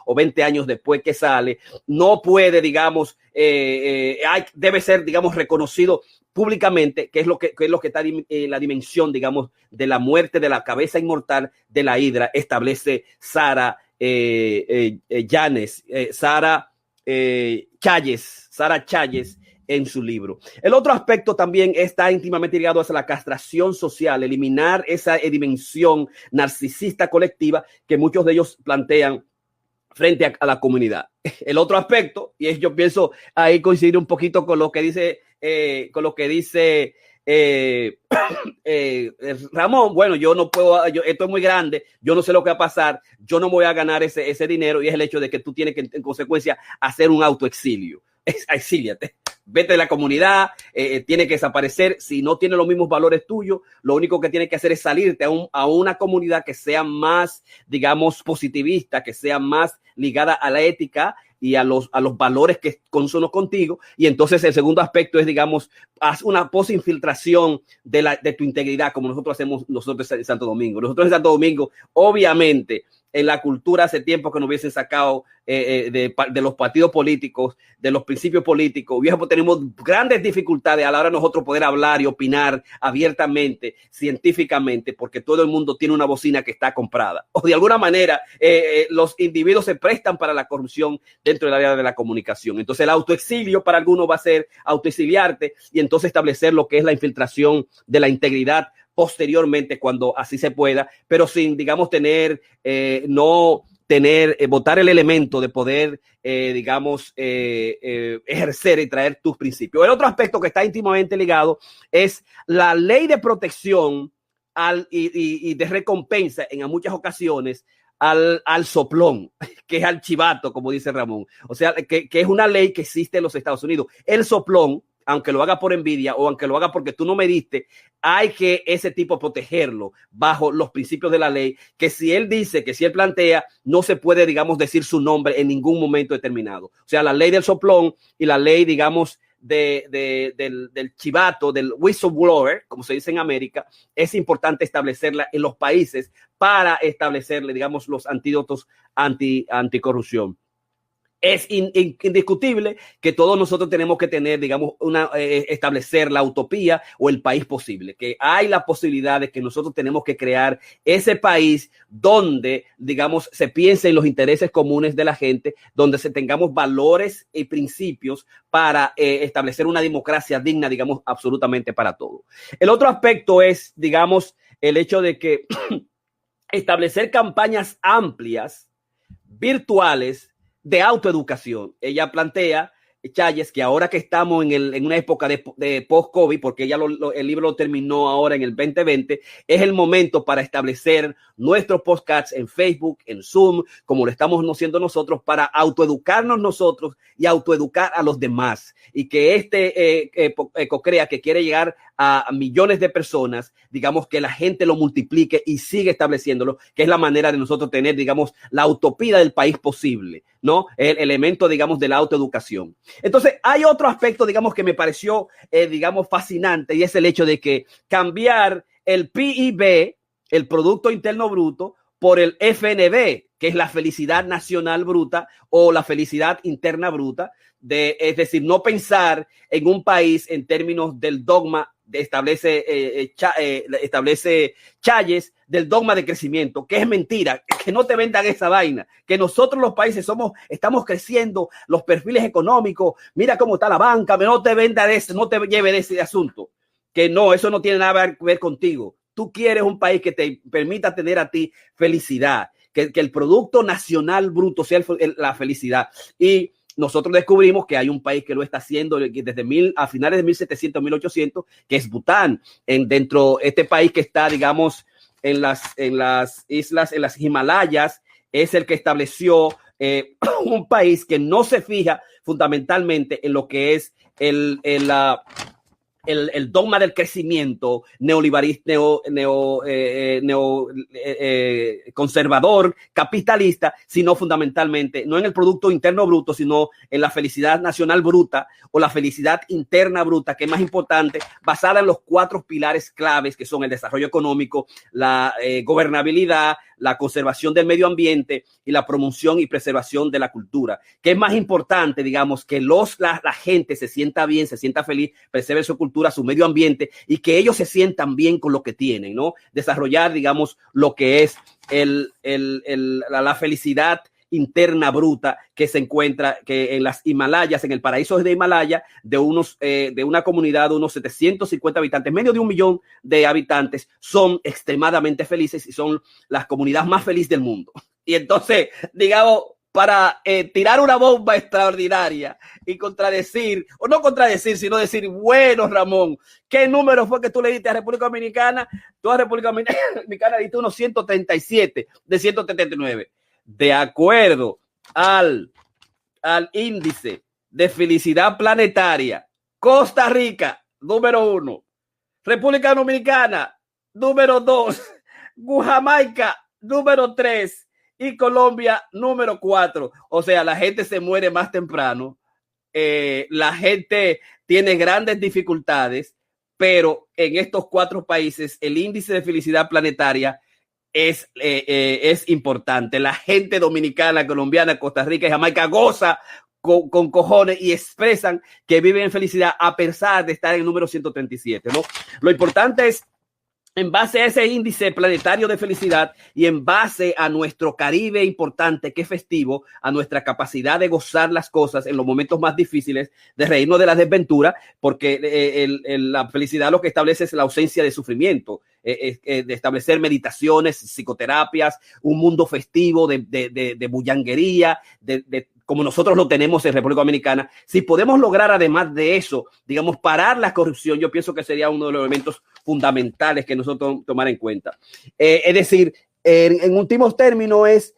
o 20 años después que sale. No puede, digamos, debe ser, digamos, reconocido públicamente, que es lo que está en la dimensión, digamos, de la muerte de la cabeza inmortal de la hidra, establece Sara Chayes en su libro. El otro aspecto también está íntimamente ligado a la castración social, eliminar esa dimensión narcisista colectiva que muchos de ellos plantean frente a la comunidad. El otro aspecto, y yo pienso ahí coincidir un poquito con lo que dice Ramón. Bueno, yo no puedo, esto es muy grande, yo no sé lo que va a pasar, yo no voy a ganar ese dinero, y es el hecho de que tú tienes que, en consecuencia, hacer un autoexilio. Exíliate, vete de la comunidad, tiene que desaparecer. Si no tiene los mismos valores tuyos, lo único que tiene que hacer es salirte a una comunidad que sea más, digamos, positivista, que sea más ligada a la ética y a los valores que consono contigo. Y entonces el segundo aspecto es, digamos, haz una posinfiltración de tu integridad, como nosotros hacemos en Santo Domingo. Nosotros en Santo Domingo, obviamente, en la cultura hace tiempo que nos hubiesen sacado de los partidos políticos, de los principios políticos. Tenemos grandes dificultades a la hora de nosotros poder hablar y opinar abiertamente, científicamente, porque todo el mundo tiene una bocina que está comprada. O de alguna manera los individuos se prestan para la corrupción dentro del área de la comunicación. Entonces el autoexilio para algunos va a ser autoexiliarte y entonces establecer lo que es la infiltración de la integridad posteriormente, cuando así se pueda, pero sin, digamos, votar el elemento de poder, ejercer y traer tus principios. El otro aspecto que está íntimamente ligado es la ley de protección y de recompensa en muchas ocasiones al soplón, que es al chivato, como dice Ramón. O sea, que es una ley que existe en los Estados Unidos. El soplón, aunque lo haga por envidia o aunque lo haga porque tú no me diste, hay que ese tipo protegerlo bajo los principios de la ley, que si él dice, que si él plantea, no se puede, digamos, decir su nombre en ningún momento determinado. O sea, la ley del soplón y la ley, digamos, del chivato, del whistleblower, como se dice en América, es importante establecerla en los países para establecerle, digamos, los antídotos anticorrupción. Es indiscutible que todos nosotros tenemos que tener, digamos, establecer la utopía o el país posible, que hay la posibilidad de que nosotros tenemos que crear ese país donde, digamos, se piense en los intereses comunes de la gente, donde tengamos valores y principios para establecer una democracia digna, digamos, absolutamente para todos. El otro aspecto es, digamos, el hecho de que establecer campañas amplias, virtuales, de autoeducación. Ella plantea, Chayes, que ahora que estamos en una época de post-COVID, porque ella el libro lo terminó ahora en el 2020, es el momento para establecer nuestros podcasts en Facebook, en Zoom, como lo estamos haciendo nosotros, para autoeducarnos nosotros y autoeducar a los demás. Y que Ecocrea, que quiere llegar a millones de personas, digamos que la gente lo multiplique y sigue estableciéndolo, que es la manera de nosotros tener, digamos, la utopía del país posible, ¿no? El elemento, digamos, de la autoeducación. Entonces, hay otro aspecto, digamos, que me pareció, digamos, fascinante, y es el hecho de que cambiar el PIB, el Producto Interno Bruto, por el FNB, que es la felicidad nacional bruta o la felicidad interna bruta, es decir, no pensar en un país en términos del dogma establece Chayes del dogma de crecimiento, que es mentira, que no te vendan esa vaina, que nosotros los países estamos creciendo, los perfiles económicos, mira cómo está la banca, no te venda de ese, no te lleve de ese asunto, que no, eso no tiene nada que ver contigo. Tú quieres un país que te permita tener a ti felicidad, que el Producto Nacional Bruto sea la felicidad. Y nosotros descubrimos que hay un país que lo está haciendo desde a finales de 1700, 1800, que es Bután, dentro de este país que está, digamos, en las islas, en las Himalayas, es el que estableció un país que no se fija fundamentalmente en lo que es el dogma del crecimiento neoliberista, conservador, capitalista, sino fundamentalmente no en el Producto Interno Bruto, sino en la felicidad nacional bruta o la felicidad interna bruta, que es más importante, basada en los 4 pilares claves que son el desarrollo económico, la gobernabilidad, la conservación del medio ambiente y la promoción y preservación de la cultura, que es más importante, digamos, que la gente se sienta bien, se sienta feliz, preserve su cultura, su medio ambiente, y que ellos se sientan bien con lo que tienen, ¿no? Desarrollar, digamos, lo que es la felicidad interna bruta que se encuentra que en las Himalayas, en el paraíso de Himalaya, de una comunidad de unos 750 habitantes, medio de 1 millón de habitantes, son extremadamente felices y son las comunidades más felices del mundo. Y entonces, digamos, para tirar una bomba extraordinaria y contradecir, o no contradecir, sino decir, bueno, Ramón, ¿qué número fue que tú le diste a República Dominicana? Tú a República Dominicana diste unos 137 de 179. De acuerdo al índice de felicidad planetaria, Costa Rica, número 1, República Dominicana, número 2, Jamaica, número 3 y Colombia, número 4. O sea, la gente se muere más temprano, la gente tiene grandes dificultades, pero en estos 4 países el índice de felicidad planetaria es importante. La gente dominicana, colombiana, Costa Rica y Jamaica goza con cojones y expresan que viven en felicidad a pesar de estar en el número 137, ¿no? Lo importante es, en base a ese índice planetario de felicidad y en base a nuestro Caribe importante, que es festivo, a nuestra capacidad de gozar las cosas en los momentos más difíciles, de reírnos de la desventura, porque la felicidad lo que establece es la ausencia de sufrimiento, de establecer meditaciones, psicoterapias, un mundo festivo de bullanguería, como nosotros lo tenemos en República Dominicana. Si podemos lograr, además de eso, digamos, parar la corrupción, yo pienso que sería uno de los elementos fundamentales que nosotros tomar en cuenta. Es decir, en últimos términos es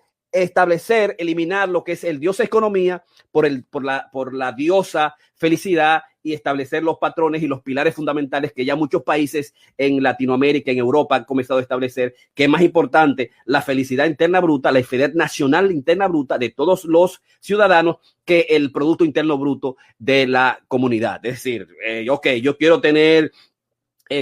eliminar lo que es el dios economía por la diosa felicidad y establecer los patrones y los pilares fundamentales que ya muchos países en Latinoamérica, en Europa han comenzado a establecer, que es más importante la felicidad interna bruta, la felicidad nacional interna bruta de todos los ciudadanos que el Producto Interno Bruto de la comunidad. Es decir, yo quiero tener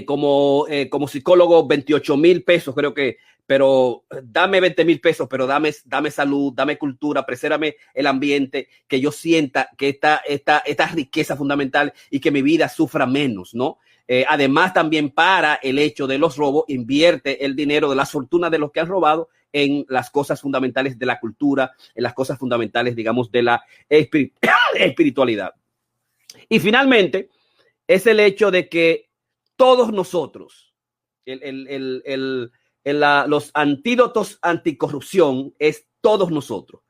como psicólogo 28,000 pesos, creo que, pero dame 20,000 pesos, pero dame salud, dame cultura, presérame el ambiente, que yo sienta que esta riqueza fundamental y que mi vida sufra menos, ¿no? Además, también para el hecho de los robos, invierte el dinero de las fortunas de los que han robado en las cosas fundamentales de la cultura, en las cosas fundamentales, digamos, de la espiritualidad. Y finalmente, es el hecho de que todos nosotros, los antídotos anticorrupción es todos nosotros.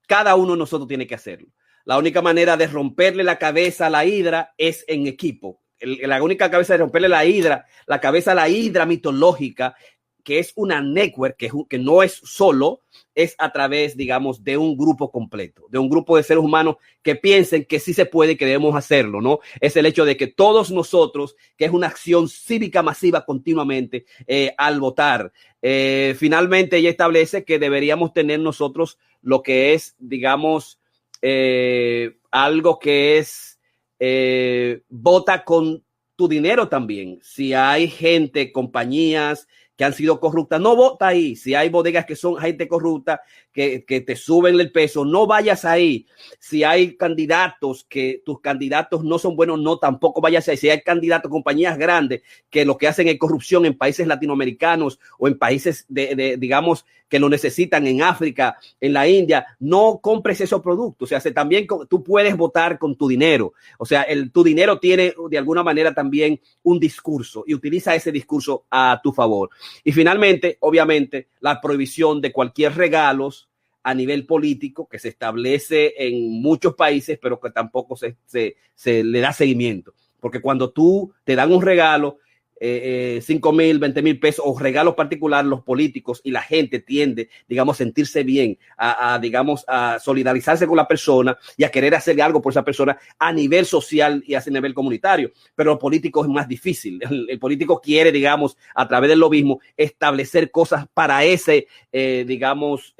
Cada uno de nosotros tiene que hacerlo. La única manera de romperle la cabeza a la hidra es en equipo. La única cabeza de romperle la cabeza a la hidra mitológica, que es una network, que no es solo, es a través, digamos, de un grupo completo, de un grupo de seres humanos que piensen que sí se puede y que debemos hacerlo, ¿no? Es el hecho de que todos nosotros, que es una acción cívica masiva continuamente al votar, finalmente ella establece que deberíamos tener nosotros lo que es, digamos, algo que es vota con tu dinero también. Si hay gente, compañías que han sido corruptas, no vota ahí. Si hay bodegas que son gente corrupta, que te suben el peso, no vayas ahí. Si hay candidatos que tus candidatos no son buenos, no, tampoco vayas ahí. Si hay candidatos, compañías grandes que lo que hacen es corrupción en países latinoamericanos o en países digamos, que lo necesitan en África, en la India, no compres esos productos. O sea, también tú puedes votar con tu dinero. O sea, tu dinero tiene de alguna manera también un discurso y utiliza ese discurso a tu favor. Y finalmente, obviamente, la prohibición de cualquier regalos a nivel político que se establece en muchos países, pero que tampoco se le da seguimiento. Porque cuando tú te dan un regalo, 5,000, 20,000 pesos o regalos particulares, los políticos y la gente tiende, digamos, sentirse bien, digamos, a solidarizarse con la persona y a querer hacer algo por esa persona a nivel social y a nivel comunitario. Pero los políticos es más difícil. El político quiere, digamos, a través del lobismo, establecer cosas para ese, digamos,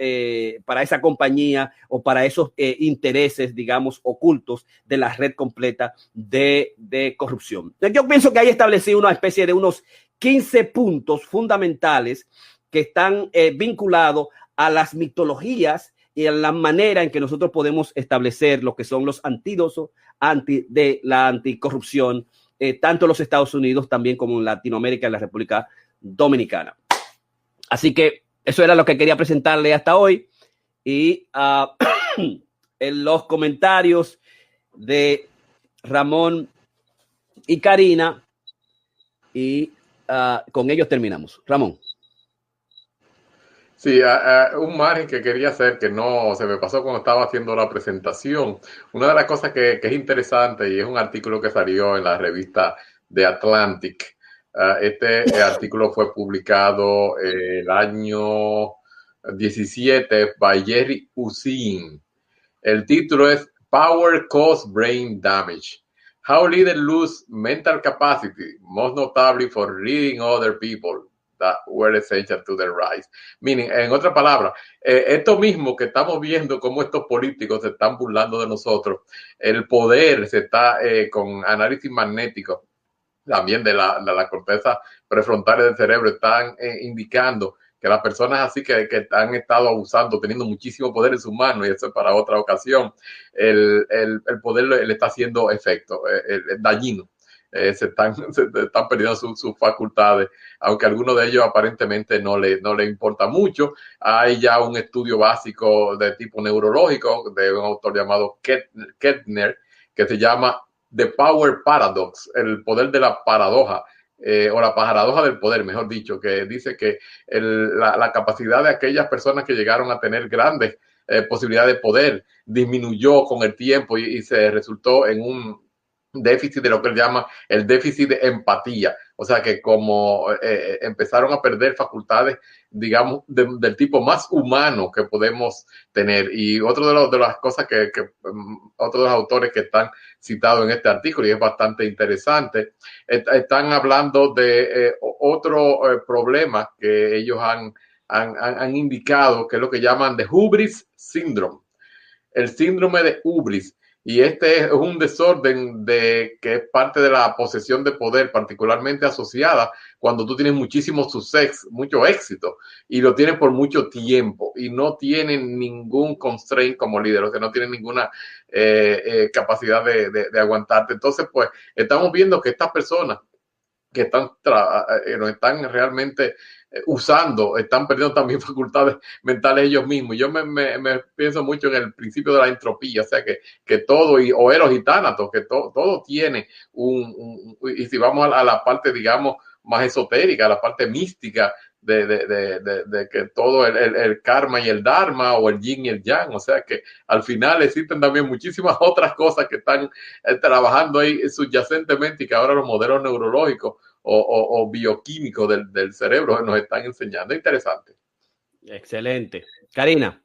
para esa compañía o para esos intereses, digamos, ocultos de la red completa de corrupción. Yo pienso que hay establecido una especie de unos 15 puntos fundamentales que están vinculados a las mitologías y a la manera en que nosotros podemos establecer lo que son los antídotos de la anticorrupción, tanto en los Estados Unidos también como en Latinoamérica y en la República Dominicana. Así que eso era lo que quería presentarle hasta hoy. Y en los comentarios de Ramón y Karina, y con ellos terminamos. Ramón. Sí, un margen que quería hacer que no se me pasó cuando estaba haciendo la presentación. Una de las cosas que es interesante y es un artículo que salió en la revista The Atlantic. Este artículo fue publicado el año 17 by Jerry Usin. El título es Power Causes Brain Damage. How leaders lose mental capacity, most notably for reading other people that were essential to their rise. Meaning, en otras palabras, esto mismo que estamos viendo, cómo estos políticos se están burlando de nosotros, el poder se está con análisis magnético, también de la corteza prefrontal del cerebro, están indicando que las personas así que han estado abusando, teniendo muchísimo poder en sus manos, y eso es para otra ocasión, el poder le está haciendo efecto, dañino. Se están perdiendo sus facultades, aunque a algunos de ellos aparentemente no le importa mucho. Hay ya un estudio básico de tipo neurológico de un autor llamado Kettner, que se llama The Power Paradox, el poder de la paradoja, o la paradoja del poder, mejor dicho, que dice que la capacidad de aquellas personas que llegaron a tener grandes posibilidades de poder disminuyó con el tiempo y se resultó en un déficit de lo que él llama el déficit de empatía. O sea que como empezaron a perder facultades, digamos, del tipo más humano que podemos tener. Y otro de las cosas otro de los autores que están citados en este artículo, y es bastante interesante, están hablando de otro problema que ellos han indicado, que es lo que llaman the hubris syndrome, el síndrome de hubris. Y este es un desorden que es parte de la posesión de poder, particularmente asociada cuando tú tienes muchísimo suceso, mucho éxito, y lo tienes por mucho tiempo, y no tienen ningún constraint como líder, o sea, no tienen ninguna capacidad de aguantarte. Entonces, pues, estamos viendo que estas personas que nos están realmente usando, están perdiendo también facultades mentales ellos mismos. Yo me pienso mucho en el principio de la entropía, o sea que todo, o Eros y Tánatos, que todo tiene y si vamos a la parte, digamos, más esotérica, a la parte mística de que todo el karma y el dharma, o el yin y el yang, o sea que al final existen también muchísimas otras cosas que están trabajando ahí subyacentemente, y que ahora los modelos neurológicos o bioquímicos del cerebro nos están enseñando. Interesante. Excelente. Karina.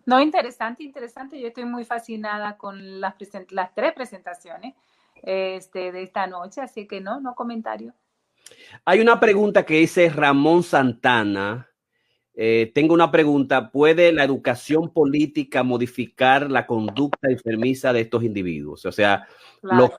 No, interesante, interesante. Yo estoy muy fascinada con las 3 presentaciones de esta noche, así que no comentario. Hay una pregunta que dice Ramón Santana. Tengo una pregunta. ¿Puede la educación política modificar la conducta enfermiza de estos individuos? O sea, Claro.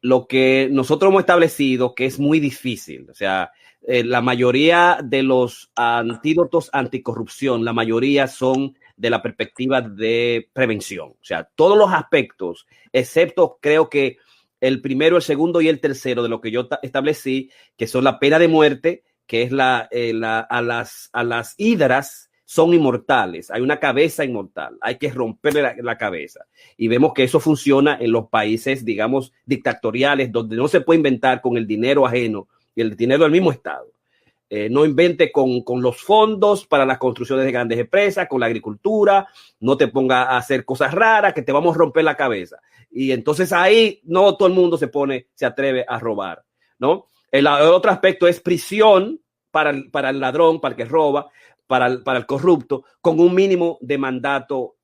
lo que nosotros hemos establecido que es muy difícil. O sea, la mayoría de los antídotos anticorrupción, la mayoría son de la perspectiva de prevención. O sea, todos los aspectos, excepto creo que el primero, el segundo y el tercero de lo que yo establecí, que son la pena de muerte, que es a las hidras son inmortales. Hay una cabeza inmortal. Hay que romperle la cabeza. Y vemos que eso funciona en los países, digamos, dictatoriales, donde no se puede inventar con el dinero ajeno y el dinero del mismo Estado. No invente con los fondos para las construcciones de grandes empresas, con la agricultura, no te ponga a hacer cosas raras que te vamos a romper la cabeza. Y entonces ahí no todo el mundo se atreve a robar, ¿no? El otro aspecto es prisión para el ladrón, para el que roba, para el corrupto, con un mínimo de mandato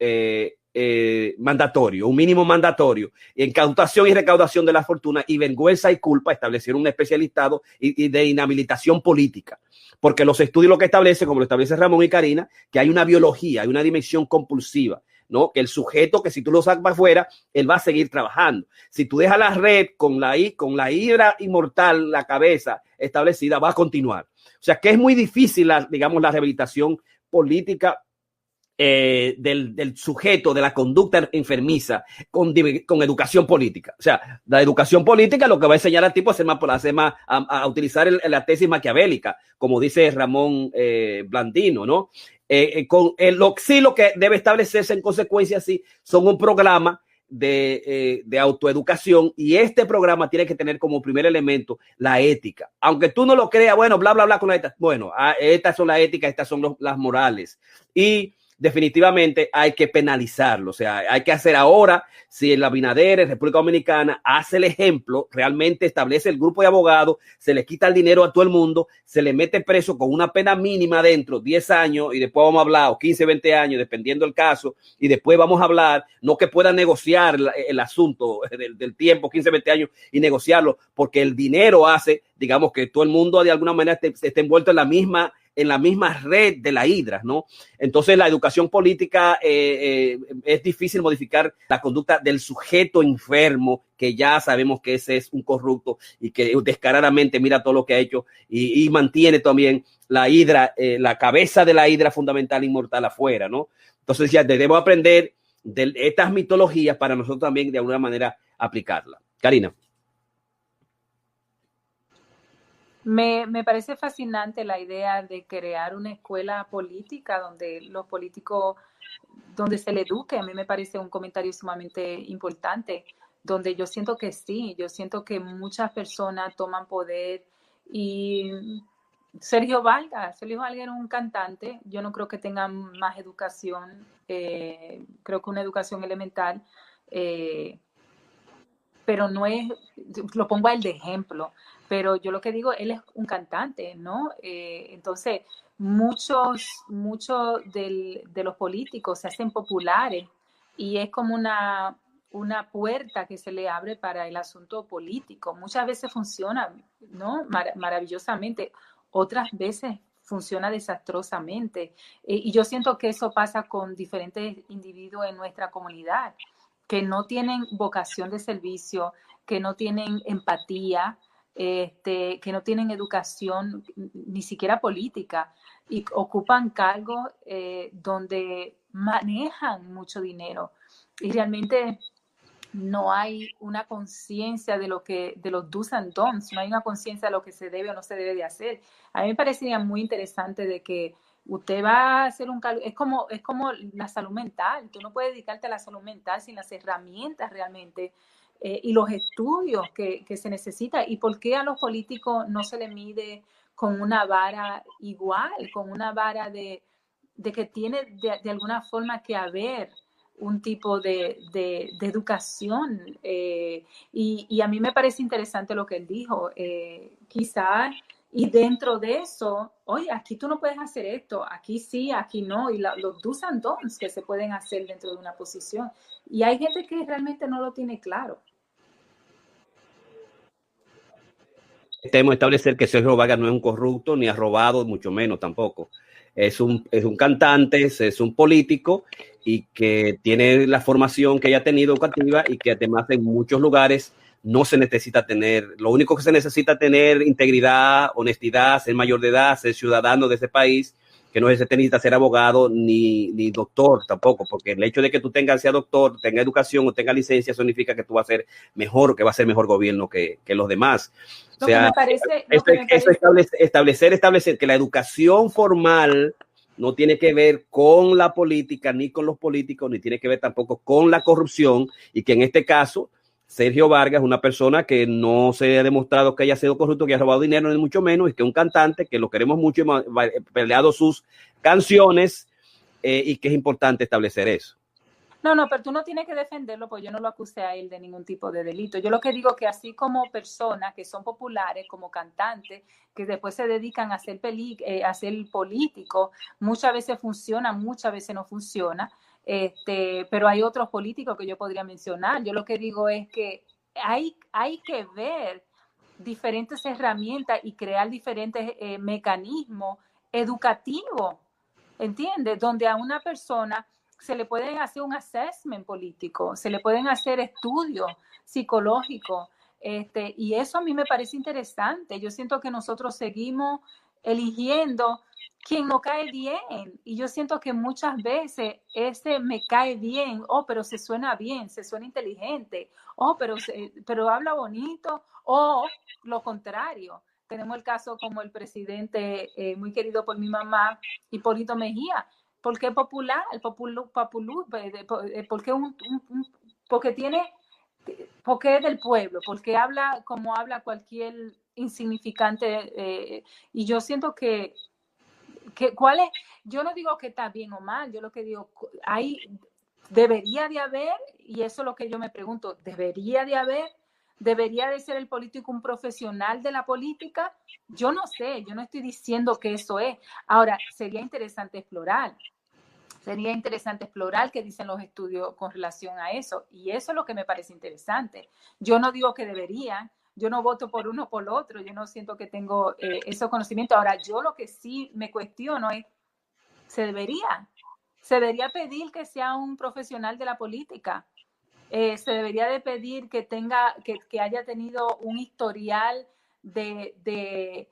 mandatorio, un mínimo mandatorio, incautación y recaudación de la fortuna, y vergüenza y culpa, establecer un especialistado y de inhabilitación política. Porque los estudios lo que establecen, como lo establece Ramón y Karina, que hay una biología, hay una dimensión compulsiva, ¿no? Que el sujeto, que si tú lo sacas para afuera, él va a seguir trabajando. Si tú dejas la red con la hidra inmortal, la cabeza establecida, va a continuar. O sea, que es muy difícil, digamos, la rehabilitación política del sujeto, de la conducta enfermiza con educación política. O sea, la educación política lo que va a enseñar al tipo a utilizar la tesis maquiavélica, como dice Ramón Blandino, ¿no? Lo que debe establecerse en consecuencia, sí, son un programa de autoeducación, y este programa tiene que tener como primer elemento la ética. Aunque tú no lo creas, bueno, bla, bla, bla con la ética. Bueno, estas son las éticas, estas son las morales. Y definitivamente hay que penalizarlo. O sea, hay que hacer ahora, si en Abinader, en República Dominicana, hace el ejemplo, realmente establece el grupo de abogados, se le quita el dinero a todo el mundo, se le mete preso con una pena mínima dentro, 10 años, y después vamos a hablar, o 15, 20 años, dependiendo del caso, y después vamos a hablar, no que pueda negociar el asunto del tiempo, 15, 20 años, y negociarlo, porque el dinero hace, digamos, que todo el mundo de alguna manera esté envuelto en la misma red de la hidra, ¿no? Entonces, la educación política es difícil modificar la conducta del sujeto enfermo, que ya sabemos que ese es un corrupto y que descaradamente mira todo lo que ha hecho y mantiene también la hidra, la cabeza de la hidra fundamental inmortal afuera, ¿no? Entonces, ya debemos aprender de estas mitologías para nosotros también de alguna manera aplicarla. Karina. Me parece fascinante la idea de crear una escuela política donde los políticos, donde se le eduque. A mí me parece un comentario sumamente importante, donde yo siento que sí, yo siento que muchas personas toman poder. Y Sergio Valga era un cantante. Yo no creo que tenga más educación, creo que una educación elemental, pero no es, lo pongo a él de ejemplo, pero yo lo que digo, él es un cantante, ¿no? Entonces, muchos de los políticos se hacen populares, y es como una puerta que se le abre para el asunto político. Muchas veces funciona, ¿no? Maravillosamente, otras veces funciona desastrosamente. Y yo siento que eso pasa con diferentes individuos en nuestra comunidad, que no tienen vocación de servicio, que no tienen empatía, que no tienen educación, ni siquiera política, y ocupan cargos donde manejan mucho dinero, y realmente no hay una conciencia de los do's and don'ts, no hay una conciencia de lo que se debe o no se debe de hacer. A mí me parecería muy interesante de que usted va a hacer un cálculo, es como la salud mental. Tú no puedes dedicarte a la salud mental sin las herramientas realmente y los estudios que se necesitan, y por qué a los políticos no se les mide con una vara igual, con una vara de que tiene de alguna forma que haber un tipo de educación. Y a mí me parece interesante lo que él dijo. Quizás, y dentro de eso, oye, aquí tú no puedes hacer esto, aquí sí, aquí no, y los do's and don'ts que se pueden hacer dentro de una posición. Y hay gente que realmente no lo tiene claro. Debemos establecer que Sergio Vargas no es un corrupto, ni ha robado, mucho menos tampoco. Es un cantante, es un político y que tiene la formación que haya tenido educativa y que además en muchos lugares no se necesita tener, lo único que se necesita tener integridad, honestidad, ser mayor de edad, ser ciudadano de ese país, que no se necesita ser abogado ni doctor tampoco, porque el hecho de que tú sea doctor, tenga educación o tenga licencia, eso significa que tú vas a ser mejor, que va a ser mejor gobierno que los demás. O sea, establecer que la educación formal no tiene que ver con la política, ni con los políticos, ni tiene que ver tampoco con la corrupción, y que en este caso Sergio Vargas es una persona que no se ha demostrado que haya sido corrupto, que haya robado dinero, ni mucho menos, y que es un cantante que lo queremos mucho, hemos peleado sus canciones, y que es importante establecer eso. No, pero tú no tienes que defenderlo, porque yo no lo acusé a él de ningún tipo de delito. Yo lo que digo es que así como personas que son populares, como cantantes, que después se dedican a ser políticos, muchas veces funciona, muchas veces no funciona, pero hay otros políticos que yo podría mencionar. Yo lo que digo es que hay que ver diferentes herramientas y crear diferentes mecanismos educativos, ¿entiendes? Donde a una persona se le pueden hacer un assessment político, se le pueden hacer estudios psicológicos, y eso a mí me parece interesante. Yo siento que nosotros seguimos eligiendo quien nos cae bien, y yo siento que muchas veces ese me cae bien, pero se suena bien, se suena inteligente, pero habla bonito, o lo contrario. Tenemos el caso como el presidente muy querido por mi mamá, Hipólito Mejía, porque es popular, porque es del pueblo, porque habla como habla cualquier insignificante, y yo siento que ¿cuál es? Yo no digo que está bien o mal, yo lo que digo, debería de haber, y eso es lo que yo me pregunto, debería de ser el político un profesional de la política. Yo no sé, yo no estoy diciendo que eso es. Ahora, sería interesante explorar qué dicen los estudios con relación a eso, y eso es lo que me parece interesante. Yo no digo que deberían, yo no voto por uno o por otro, yo no siento que tengo esos conocimientos. Ahora, yo lo que sí me cuestiono es, ¿se debería pedir que sea un profesional de la política? Se debería de pedir que haya tenido un historial de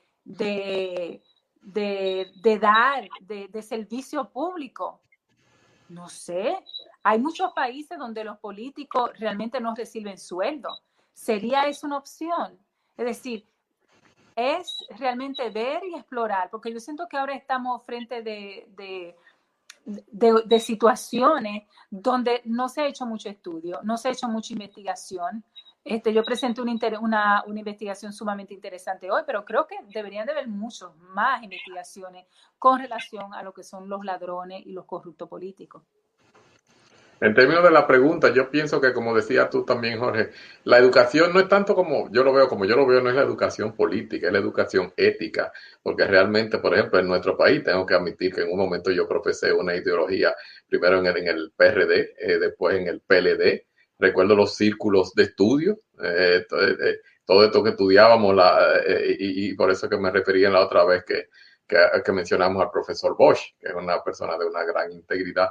servicio público. No sé, hay muchos países donde los políticos realmente no reciben sueldo. ¿Sería eso una opción? Es decir, es realmente ver y explorar, porque yo siento que ahora estamos frente de situaciones donde no se ha hecho mucho estudio, no se ha hecho mucha investigación. Yo presenté una investigación sumamente interesante hoy, pero creo que deberían de haber muchas más investigaciones con relación a lo que son los ladrones y los corruptos políticos. En términos de la pregunta, yo pienso que, como decías tú también, Jorge, la educación no es tanto como yo lo veo, no es la educación política, es la educación ética, porque realmente, por ejemplo, en nuestro país, tengo que admitir que en un momento yo profesé una ideología, primero en el PRD, después en el PLD. Recuerdo los círculos de estudio, todo esto que estudiábamos, y por eso que me refería la otra vez que mencionamos al profesor Bosch, que es una persona de una gran integridad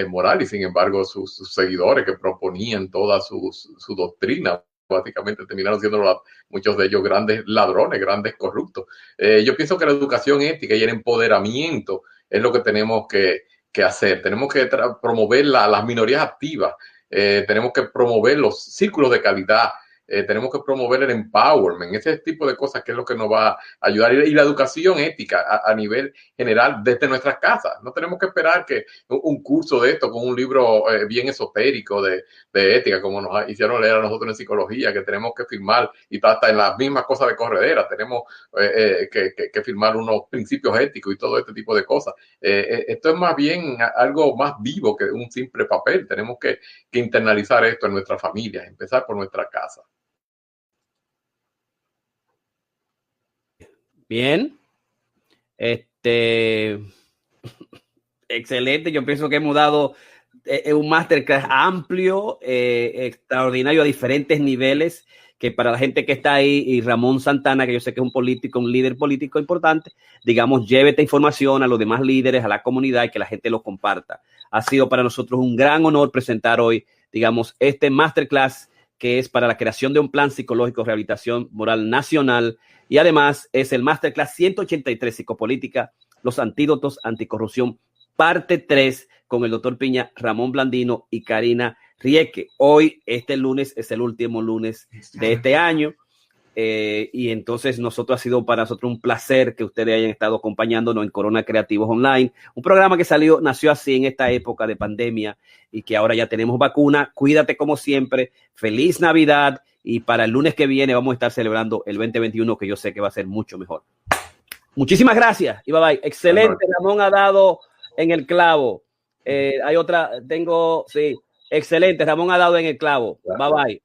moral, y sin embargo sus seguidores que proponían toda su doctrina básicamente terminaron siendo muchos de ellos grandes ladrones, grandes corruptos. Yo pienso que la educación ética y el empoderamiento es lo que tenemos que hacer. Tenemos que promover las minorías activas, tenemos que promover los círculos de calidad, tenemos que promover el empowerment, ese tipo de cosas que es lo que nos va a ayudar, y la educación ética a nivel general desde nuestras casas. No tenemos que esperar que un curso de esto con un libro bien esotérico de ética, como nos hicieron leer a nosotros en psicología, que tenemos que firmar, y hasta en las mismas cosas de corredera, tenemos que firmar unos principios éticos y todo este tipo de cosas. Esto es más bien algo más vivo que un simple papel. Tenemos que internalizar esto en nuestras familias, empezar por nuestra casa. Bien. Excelente. Yo pienso que hemos dado un masterclass amplio, extraordinario a diferentes niveles, que para la gente que está ahí, y Ramón Santana, que yo sé que es un político, un líder político importante, digamos, lleve esta información a los demás líderes, a la comunidad, y que la gente lo comparta. Ha sido para nosotros un gran honor presentar hoy, digamos, este masterclass que es para la creación de un plan psicológico de rehabilitación moral nacional, y además es el masterclass 183, psicopolítica, los antídotos anticorrupción, parte 3, con el doctor Piña, Ramón Blandino y Karina Rieke. Hoy, este lunes, es el último lunes de este año, y entonces ha sido para nosotros un placer que ustedes hayan estado acompañándonos en Corona Creativos Online, un programa que nació así en esta época de pandemia, y que ahora ya tenemos vacuna. Cuídate como siempre, feliz Navidad, y para el lunes que viene vamos a estar celebrando el 2021, que yo sé que va a ser mucho mejor. Muchísimas gracias y bye bye. Excelente, Ramón ha dado en el clavo. Hay otra, sí, excelente, Ramón ha dado en el clavo. Bye bye.